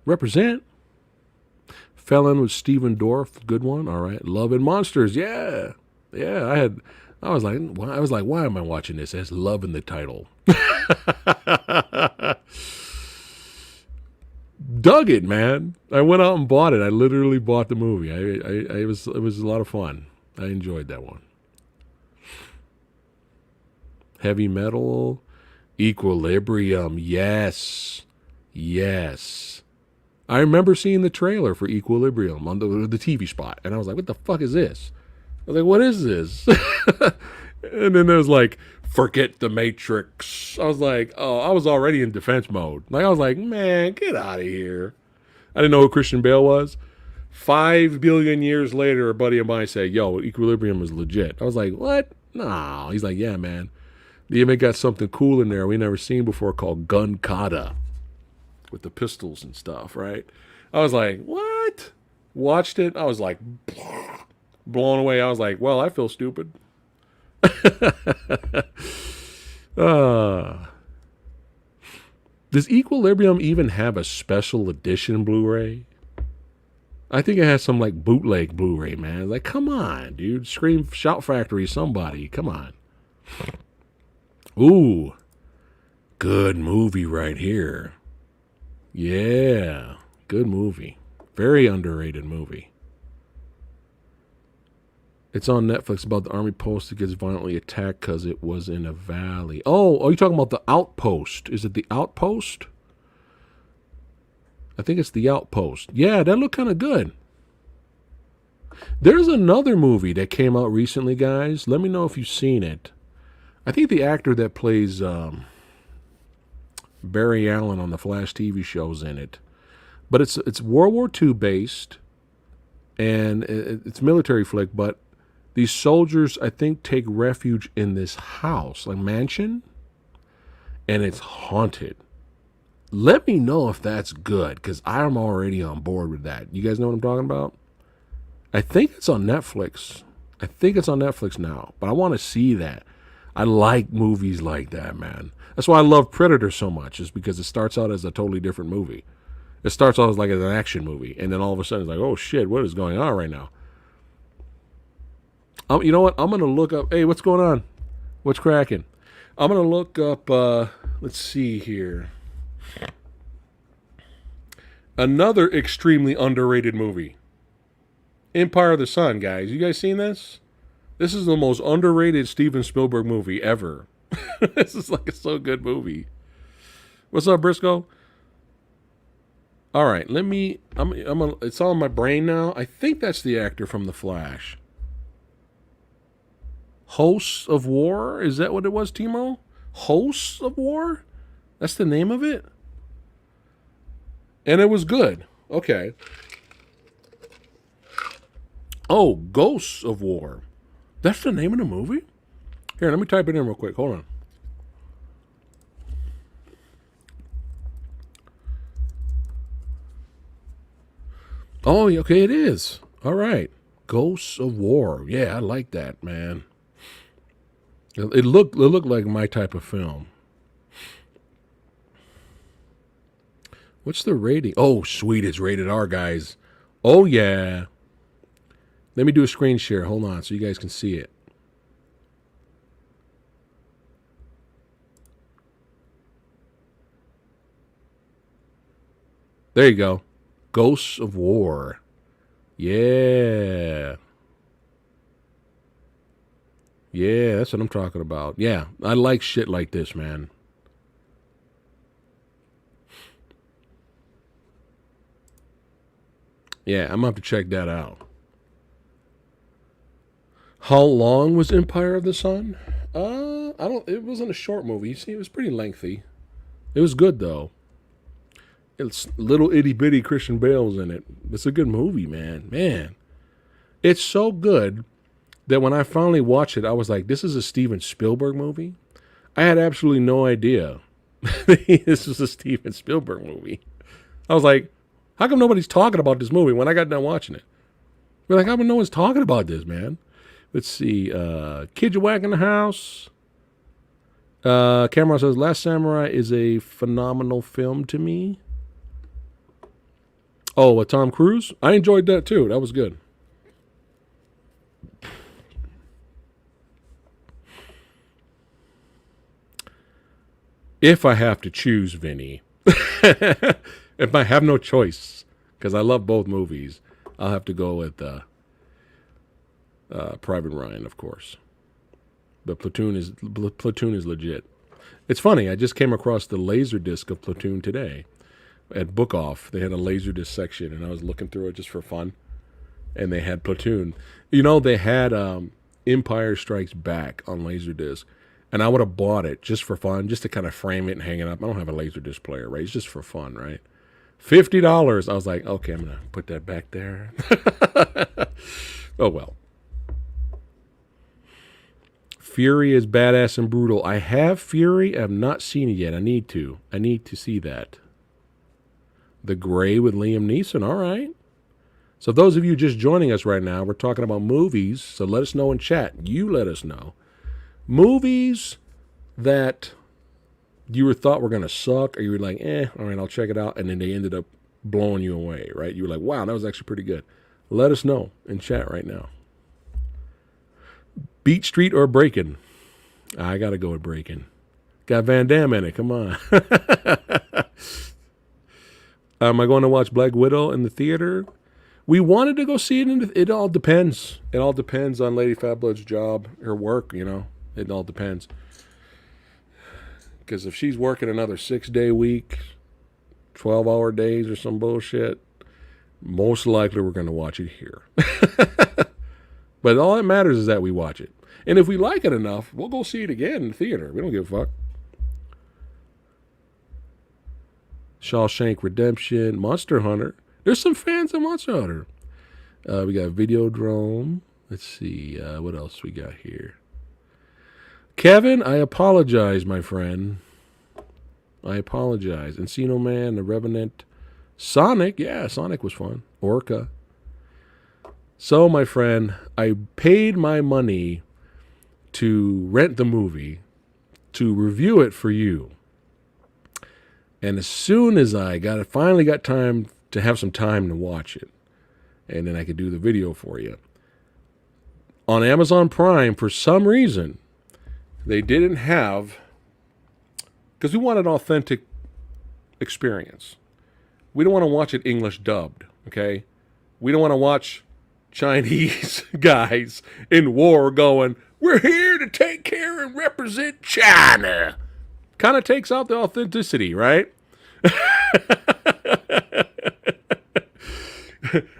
Represent. Felon with Stephen Dorff. Good one. All right. Love and Monsters. Yeah. Yeah. I was like, why am I watching this? It has love in the title. Dug it, man. I went out and bought it. I literally bought the movie. It was a lot of fun. I enjoyed that one. Heavy Metal, Equilibrium. Yes. I remember seeing the trailer for Equilibrium on the TV spot, and I was like, what the fuck is this? I was like, what is this? And then there was like, forget the Matrix. I was like, oh, I was already in defense mode. Like, I was like, man, get out of here. I didn't know who Christian Bale was. 5 billion years later, a buddy of mine said, yo, Equilibrium is legit. I was like, what? No. He's like, yeah, man. They even got something cool in there we never seen before called Gun Kata with the pistols and stuff, right? I was like, what? Watched it. I was like, blown away. I was like, well, I feel stupid. Does Equilibrium even have a special edition Blu-ray? I think it has some like bootleg Blu-ray, man. Like, come on, dude. Scream Shout Factory, somebody. Come on. Ooh. Good movie right here. Yeah. Good movie. Very underrated movie. It's on Netflix about the army post that gets violently attacked because it was in a valley. Oh, are you talking about The Outpost? Is it The Outpost? I think it's The Outpost. Yeah, that looked kind of good. There's another movie that came out recently, guys. Let me know if you've seen it. I think the actor that plays Barry Allen on the Flash TV show's in it. But it's World War II based, and it's military flick, but these soldiers, I think, take refuge in this house, like mansion, and it's haunted. Let me know if that's good, because I'm already on board with that. You guys know what I'm talking about? I think it's on Netflix. I think it's on Netflix now, but I want to see that. I like movies like that, man. That's why I love Predator so much, is because it starts out as a totally different movie. It starts out as like an action movie, and then all of a sudden it's like, oh shit, what is going on right now? You know what? I'm gonna look up. Hey, what's going on? What's cracking? I'm gonna look up. Let's see here. Another extremely underrated movie. Empire of the Sun, guys. You guys seen this? This is the most underrated Steven Spielberg movie ever. This is like a so good movie. What's up, Briscoe? All right, let me. It's on my brain now. I think that's the actor from The Flash. Hosts of War? Is that what it was, Timo? Hosts of War? That's the name of it? And it was good. Okay. Oh, Ghosts of War. That's the name of the movie? Here, let me type it in real quick. Hold on. Oh, okay, it is. All right. Ghosts of War. Yeah, I like that, man. It looked like my type of film. What's the rating? Oh, sweet, it's rated R, guys. Oh, yeah. Let me do a screen share. Hold on so you guys can see it. There you go. Ghosts of War. Yeah. Yeah, that's what I'm talking about. Yeah, I like shit like this, man. Yeah, I'm gonna have to check that out. How long was Empire of the Sun? I don't. It wasn't a short movie. You see, it was pretty lengthy. It was good though. It's little itty bitty Christian Bale's in it. It's a good movie, man. Man, it's so good that when I finally watched it, I was like, "This is a Steven Spielberg movie." I had absolutely no idea this was a Steven Spielberg movie. I was like, "How come nobody's talking about this movie?" When I got done watching it, we're like, "How come no one's talking about this, man?" Let's see. Kid You Whack in the House. Cameron says, Last Samurai is a phenomenal film to me. Oh, Tom Cruise? I enjoyed that too. That was good. If I have to choose, Vinny, if I have no choice, because I love both movies, I'll have to go with Private Ryan, of course. But Platoon is legit. It's funny. I just came across the Laserdisc of Platoon today at Book Off. They had a Laserdisc section, and I was looking through it just for fun. And they had Platoon. You know, they had Empire Strikes Back on Laserdisc, and I would have bought it just for fun, just to kind of frame it and hang it up. I don't have a Laserdisc player, right? It's just for fun, right? $50. I was like, okay, I'm gonna put that back there. Oh well. Fury is badass and brutal. I have Fury. I have not seen it yet. I need to. I need to see that. The Gray with Liam Neeson. All right. So those of you just joining us right now, we're talking about movies. So let us know in chat. You let us know. Movies that you thought were going to suck, or you were like, all right, I'll check it out. And then they ended up blowing you away, right? You were like, wow, that was actually pretty good. Let us know in chat right now. Beat Street or Breakin'? I got to go with Breakin'. Got Van Damme in it. Come on. Am I going to watch Black Widow in the theater? We wanted to go see it. It all depends. It all depends on Lady Fablo's job, her work, you know. It all depends. Because if she's working another 6-day week, 12-hour days or some bullshit, most likely we're going to watch it here. But all that matters is that we watch it. And if we like it enough, we'll go see it again in the theater. We don't give a fuck. Shawshank Redemption, Monster Hunter. There's some fans of Monster Hunter. We got Videodrome. Let's see. What else we got here? Kevin, I apologize, my friend. I apologize. Encino Man, The Revenant. Sonic. Yeah, Sonic was fun. Orca. So, my friend, I paid my money to rent the movie, to review it for you. And as soon as finally got time to have some time to watch it, and then I could do the video for you. On Amazon Prime, for some reason, they didn't have, because we want an authentic experience. We don't want to watch it English dubbed, okay? We don't want to watch Chinese guys in war going, we're here to take care and represent China. Kind of takes out the authenticity, right?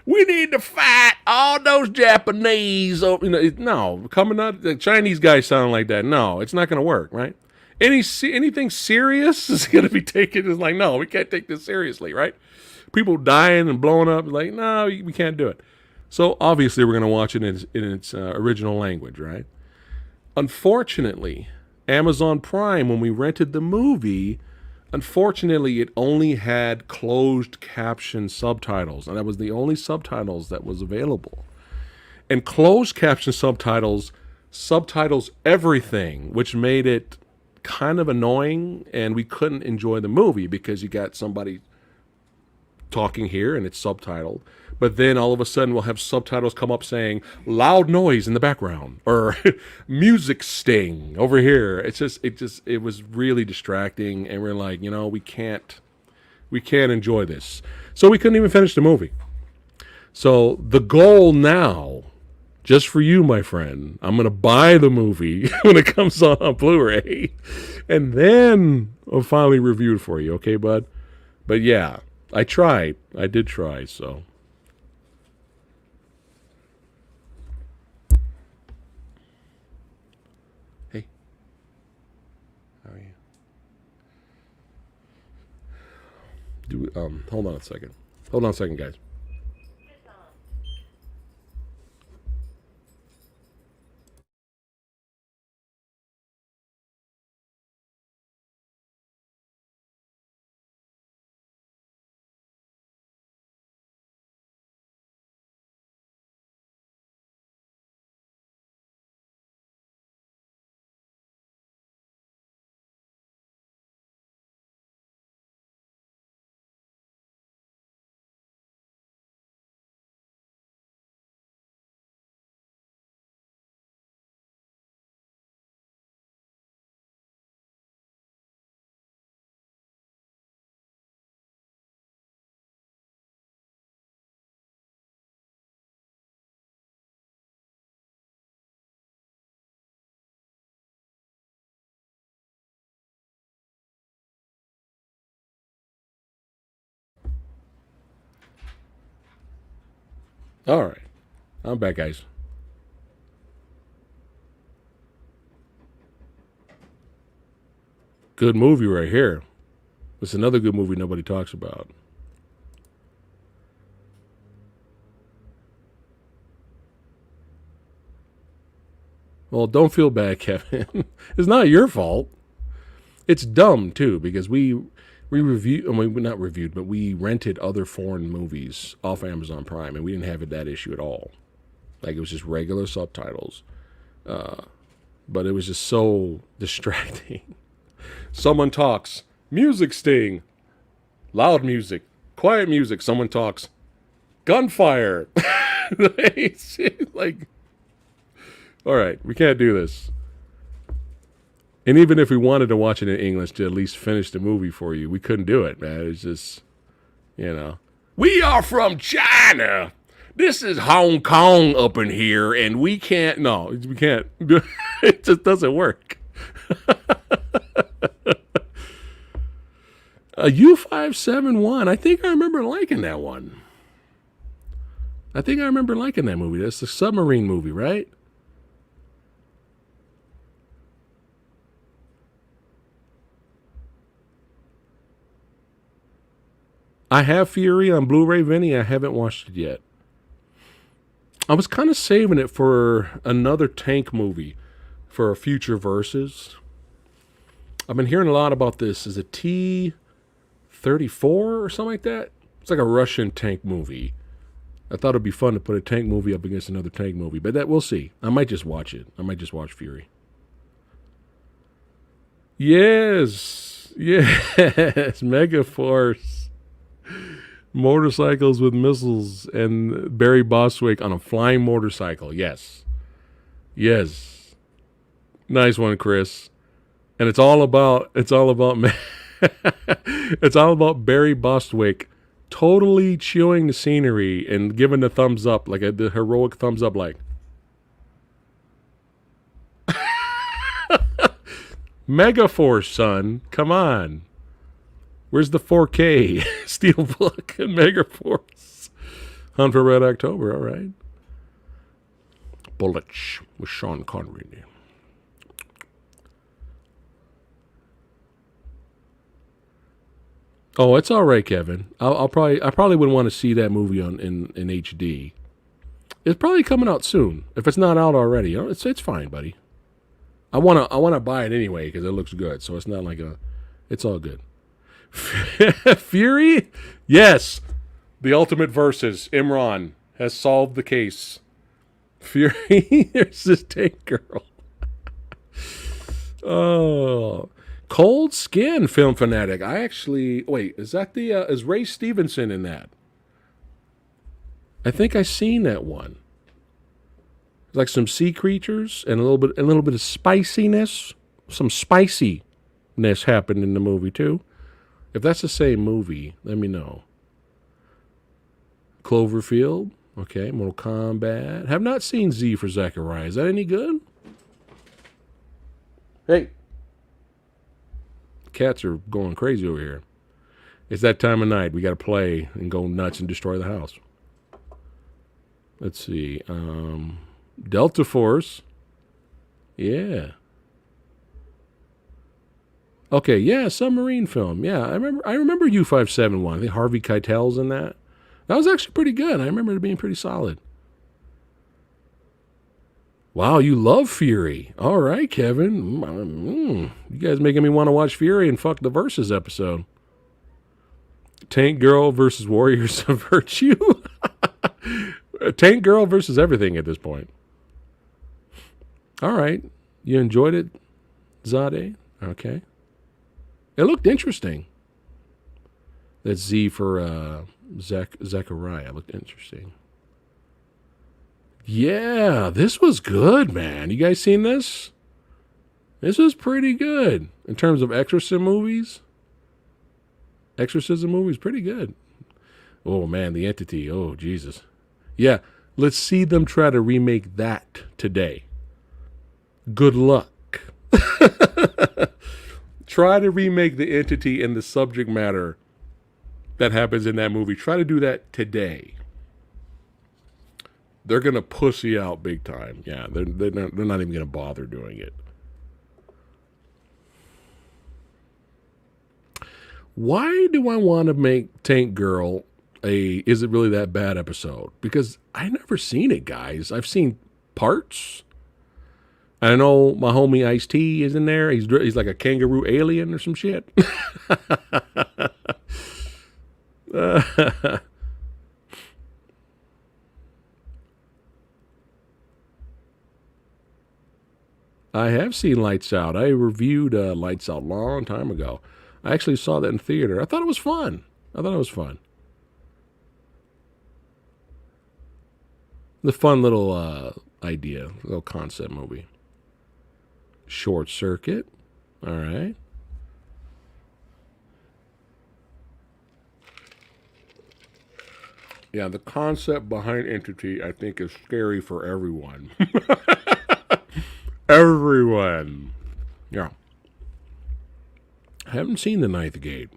We need to fight all those Japanese. No, coming out the Chinese guys sound like that. No, it's not going to work, right? Anything serious is going to be taken as like, no, we can't take this seriously, right? People dying and blowing up, like, no, we can't do it. So obviously, we're going to watch it in its original language, right? Unfortunately, Amazon Prime, when we rented the movie, unfortunately, it only had closed caption subtitles, and that was the only subtitles that was available. And closed caption subtitles everything, which made it kind of annoying, and we couldn't enjoy the movie because you got somebody talking here and it's subtitled. But then all of a sudden we'll have subtitles come up saying loud noise in the background or music sting over here. It was really distracting, and we're like, we can't enjoy this. So we couldn't even finish the movie. So the goal now, just for you, my friend, I'm going to buy the movie when it comes on Blu-ray, and then I'll finally review it for you. Okay, bud? But yeah, I tried. I did try, so. Hey. How are you? Hold on a second. Hold on a second, guys. All right. I'm back, guys. Good movie right here. It's another good movie nobody talks about. Well, don't feel bad, Kevin. It's not your fault. It's dumb too because we reviewed. I mean, not reviewed, but we rented other foreign movies off Amazon Prime, and we didn't have that issue at all. Like, it was just regular subtitles, but it was just so distracting. Someone talks, music sting, loud music, quiet music. Someone talks, gunfire. Like, all right, we can't do this. And even if we wanted to watch it in English to at least finish the movie for you, we couldn't do it, man. It's just, we are from China. This is Hong Kong up in here, and we can't. No, we can't. It just doesn't work. A U571. I think I remember liking that one. I think I remember liking that movie. That's the submarine movie, right? I have Fury on Blu-ray, Vinny. I haven't watched it yet. I was kind of saving it for another tank movie for a future versus. I've been hearing a lot about this. Is it T-34 or something like that? It's like a Russian tank movie. I thought it'd be fun to put a tank movie up against another tank movie, but that we'll see. I might just watch it. I might just watch Fury. Yes, yes, Mega Force, motorcycles with missiles, and Barry Bostwick on a flying motorcycle. Yes, yes, nice one, Chris. And it's all about it's all about Barry Bostwick totally chewing the scenery and giving the thumbs up, like the heroic thumbs up, like Mega Force, son. Come on. Where's the 4K Steelbook and Mega Force? Hunt for Red October, all right. Bullets with Sean Connery. Oh, it's all right, Kevin. I probably wouldn't want to see that movie in HD. It's probably coming out soon. If it's not out already, it's fine, buddy. I wanna buy it anyway because it looks good. So it's not like it's all good. Fury, yes. The Ultimate Versus. Imran has solved the case. Fury, there's this tank girl. Oh. Cold Skin, Film Fanatic. I actually is that is Ray Stevenson in that? I think I seen that one. Like some sea creatures and a little bit of spiciness. Some spiciness happened in the movie too. If that's the same movie, let me know. Cloverfield, okay. Mortal Kombat. Have not seen Z for Zachariah. Is that any good? Hey. Cats are going crazy over here. It's that time of night. We got to play and go nuts and destroy the house. Let's see. Delta Force. Yeah. Okay, yeah, submarine film. Yeah, I remember U-571. I think Harvey Keitel's in that. That was actually pretty good. I remember it being pretty solid. Wow, you love Fury. All right, Kevin. You guys making me want to watch Fury and fuck the Versus episode. Tank Girl versus Warriors of Virtue. Tank Girl versus everything at this point. All right. You enjoyed it, Zade? Okay. It looked interesting. That's Z for Zechariah. Looked interesting. Yeah, this was good, man. You guys seen this? This was pretty good in terms of exorcism movies. Exorcism movies, pretty good. Oh, man, The Entity. Oh, Jesus. Yeah, let's see them try to remake that today. Good luck. Try to remake The Entity and the subject matter that happens in that movie. Try to do that today. They're going to pussy out big time. Yeah, they're not even going to bother doing it. Why do I want to make Tank Girl a Is It Really That Bad episode? Because I've never seen it, guys. I've seen parts. I know my homie Ice-T is in there. He's like a kangaroo alien or some shit. I have seen Lights Out. I reviewed Lights Out a long time ago. I actually saw that in theater. I thought it was fun. The fun little idea, little concept movie. Short Circuit. All right. Yeah, the concept behind Entity, I think, is scary for everyone. Everyone. Yeah. I haven't seen The Ninth Gate.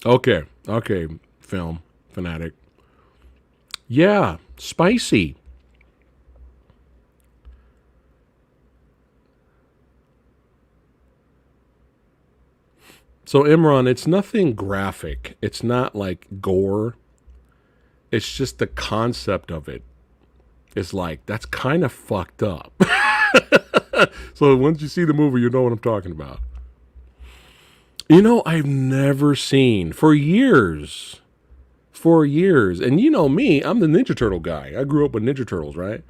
Okay, film fanatic. Yeah, spicy. So Imran, it's nothing graphic. It's not like gore. It's just the concept of it. It's like, that's kind of fucked up. So once you see the movie, you know what I'm talking about. You know, I've never seen, for years, for years. And you know me, I'm the Ninja Turtle guy. I grew up with Ninja Turtles, right?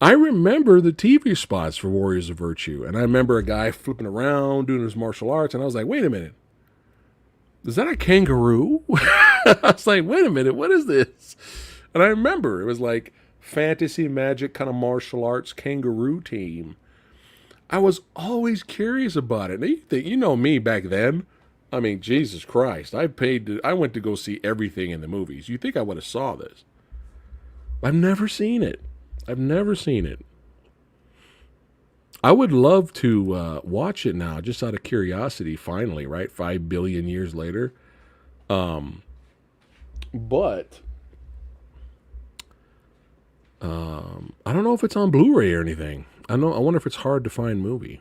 I remember the TV spots for Warriors of Virtue. And I remember a guy flipping around doing his martial arts. And I was like, wait a minute. Is that a kangaroo? I was like, wait a minute. What is this? And I remember it was like fantasy magic kind of martial arts kangaroo team. I was always curious about it. You know me back then. I mean, Jesus Christ. I went to go see everything in the movies. You think I would have saw this. I've never seen it. I've never seen it. I would love to watch it now, just out of curiosity, finally, right? 5 billion years later. But I don't know if it's on Blu-ray or anything. I wonder if it's hard to find movie.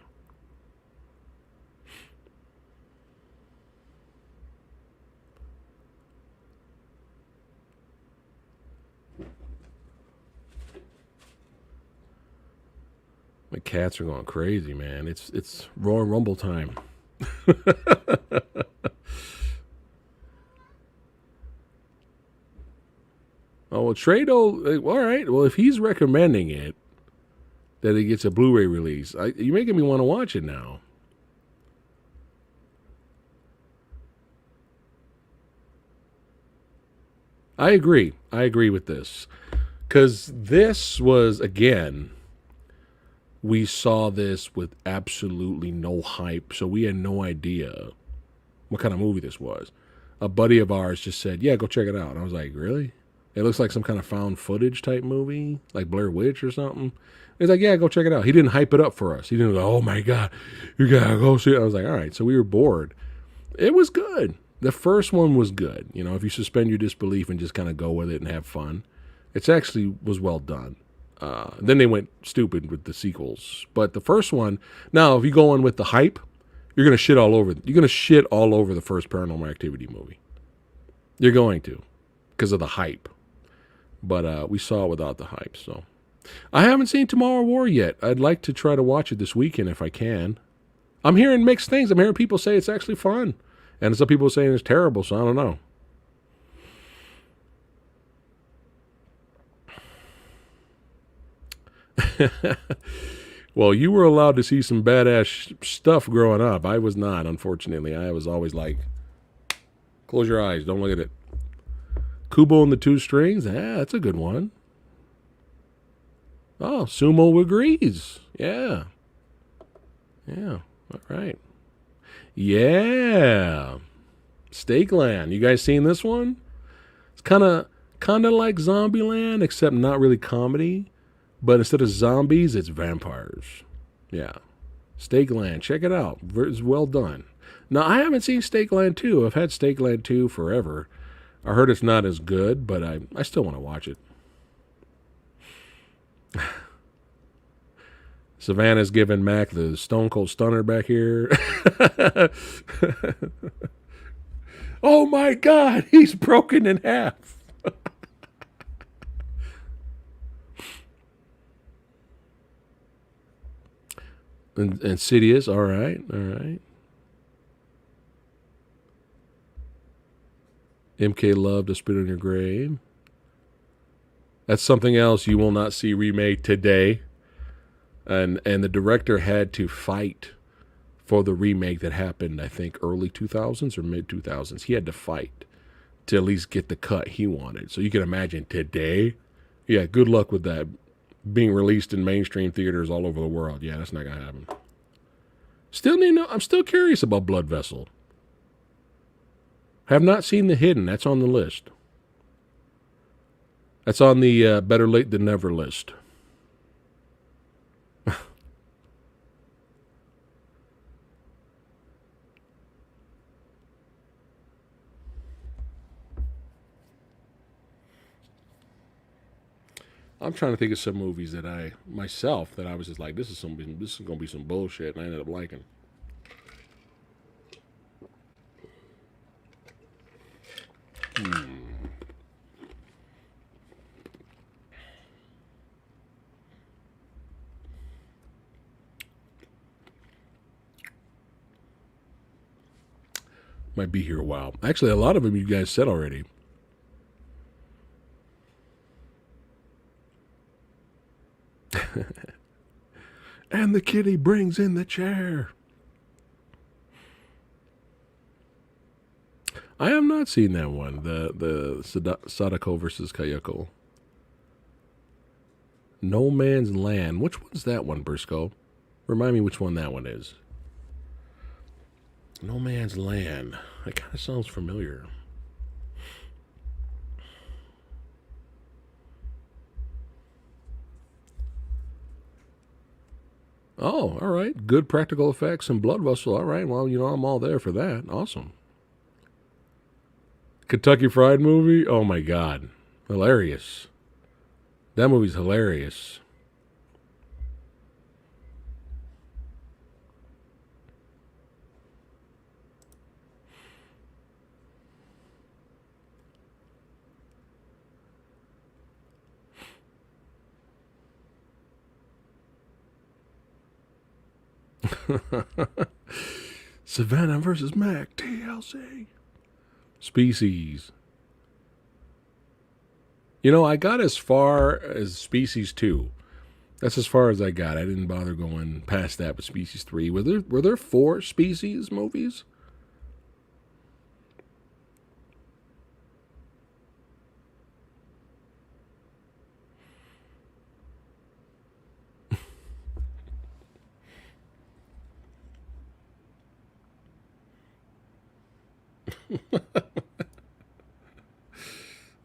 My cats are going crazy, man. It's Royal Rumble time. Oh, well, Trado, all right. Well, if he's recommending it, that it gets a Blu-ray release, you're making me want to watch it now. I agree. I agree with this. Because this was, again, we saw this with absolutely no hype, so we had no idea what kind of movie this was. A buddy of ours just said, yeah, go check it out. And I was like, really? It looks like some kind of found footage type movie, like Blair Witch or something. He's like, yeah, go check it out. He didn't hype it up for us. He didn't go, oh my God, you gotta go see it. I was like, all right. So we were bored. It was good. The first one was good. You know, if you suspend your disbelief and just kind of go with it and have fun, it actually was well done. Then they went stupid with the sequels. But the first one, now if you go in with the hype, you're gonna shit all over. You're gonna shit all over the first Paranormal Activity movie. You're going to, because of the hype. But we saw it without the hype. So I haven't seen Tomorrow War yet. I'd like to try to watch it this weekend if I can. I'm hearing mixed things. I'm hearing people say it's actually fun, and some people saying it's terrible. So I don't know. Well, you were allowed to see some badass stuff growing up. I was not, unfortunately. I was always like, close your eyes, don't look at it. Kubo and the Two Strings, that's a good one. Oh, Sumo agrees. Yeah. Yeah, all right. Yeah. Steakland. You guys seen this one? It's kind of like Zombieland, except not really comedy. But instead of zombies, it's vampires. Yeah. Steakland. Check it out. It's well done. Now, I haven't seen Steakland 2. I've had Steakland 2 forever. I heard it's not as good, but I still want to watch it. Savannah's giving Mac the Stone Cold Stunner back here. Oh my God, he's broken in half. And Insidious, all right. MK Love to Spit on Your Grave. That's something else you will not see remade today. And the director had to fight for the remake that happened, I think, early 2000s or mid 2000s. He had to fight to at least get the cut he wanted. So you can imagine today, yeah, good luck with that being released in mainstream theaters all over the world. Yeah, that's not gonna happen. I'm still curious about Blood Vessel. Have not seen The Hidden. That's on the list. That's on the better late than never list. I'm trying to think of some movies that I was just like, this is gonna be some bullshit, and I ended up liking. Might be here a while. Actually, a lot of them you guys said already. And the kitty brings in the chair. I have not seen that one. The Sadako versus Kayako. No Man's Land. Which one's that one, Briscoe? Remind me which one that one is. No Man's Land. That kind of sounds familiar. Oh, all right. Good practical effects and blood vessel. All right. Well, I'm all there for that. Awesome. Kentucky Fried Movie. Oh, my God. Hilarious. That movie's hilarious. Savannah versus Mac, TLC. Species. I got as far as Species 2. That's as far as I got. I didn't bother going past that with Species 3. Were there 4 Species movies?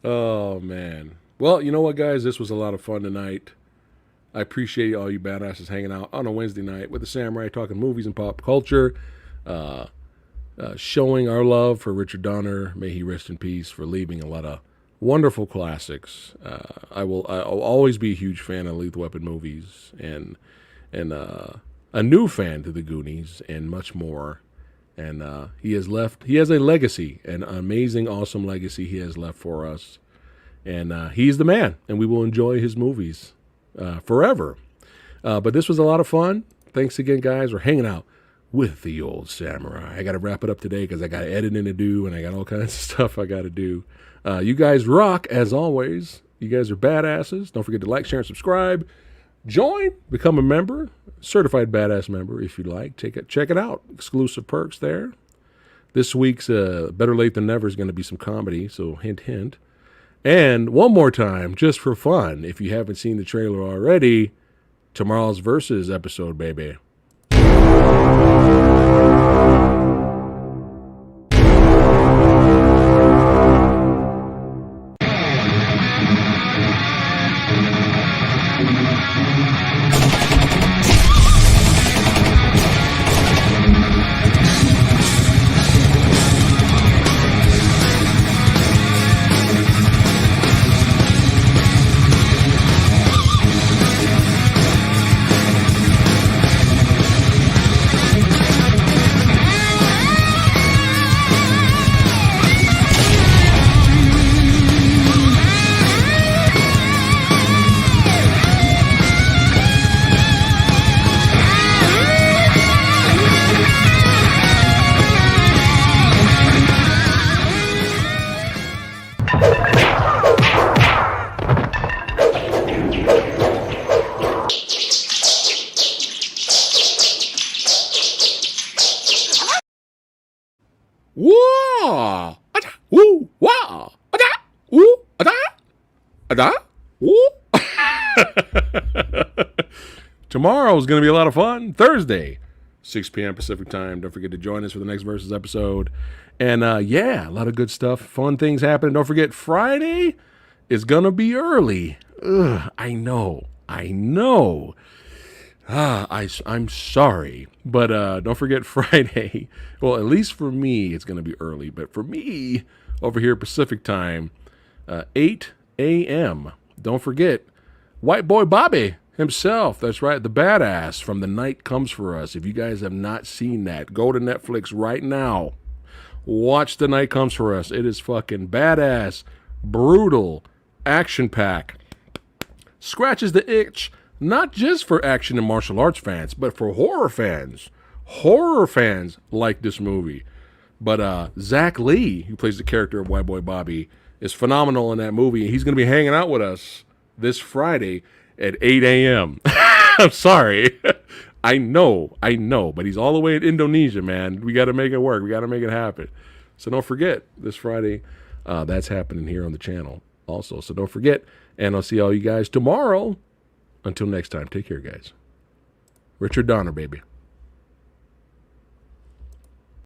Oh, man. Well, you know what, guys? This was a lot of fun tonight. I appreciate all you badasses hanging out on a Wednesday night with the Samurai, talking movies and pop culture, showing our love for Richard Donner. May he rest in peace, for leaving a lot of wonderful classics. I'll always be a huge fan of Lethal Weapon movies, and a new fan to the Goonies, and much more. And he has a legacy, an amazing, awesome legacy he has left for us. And he's the man, and we will enjoy his movies forever. But this was a lot of fun. Thanks again, guys. We're hanging out with the old samurai. I got to wrap it up today because I got editing to do, and I got all kinds of stuff I got to do. You guys rock, as always. You guys are badasses. Don't forget to like, share, and subscribe. Join, become a member, certified badass member if you like. Check it out. Exclusive perks there. This week's Better Late Than Never is going to be some comedy, so hint, hint. And one more time, just for fun, if you haven't seen the trailer already, tomorrow's Versus episode, baby. Wah! Ada! Woo! Wah! Ada! Woo! Ada! Ada! Woo! Tomorrow is going to be a lot of fun. Thursday, 6 p.m. Pacific time. Don't forget to join us for the next Versus episode. And yeah, a lot of good stuff. Fun things happening. Don't forget, Friday is going to be early. Ugh, I know. I'm sorry, but don't forget Friday. Well, at least for me, it's going to be early. But for me, over here Pacific time, 8 a.m. Don't forget, White Boy Bobby himself. That's right, the badass from The Night Comes For Us. If you guys have not seen that, go to Netflix right now. Watch The Night Comes For Us. It is fucking badass, brutal, action-packed. Scratches the itch. Not just for action and martial arts fans, but for horror fans. Horror fans like this movie. But Zach Lee, who plays the character of White Boy Bobby, is phenomenal in that movie. He's going to be hanging out with us this Friday at 8 a.m. I'm sorry. I know, but he's all the way in Indonesia, man. We got to make it work. We got to make it happen. So don't forget this Friday. That's happening here on the channel also. So don't forget. And I'll see all you guys tomorrow. Until next time, take care, guys. Richard Donner, baby.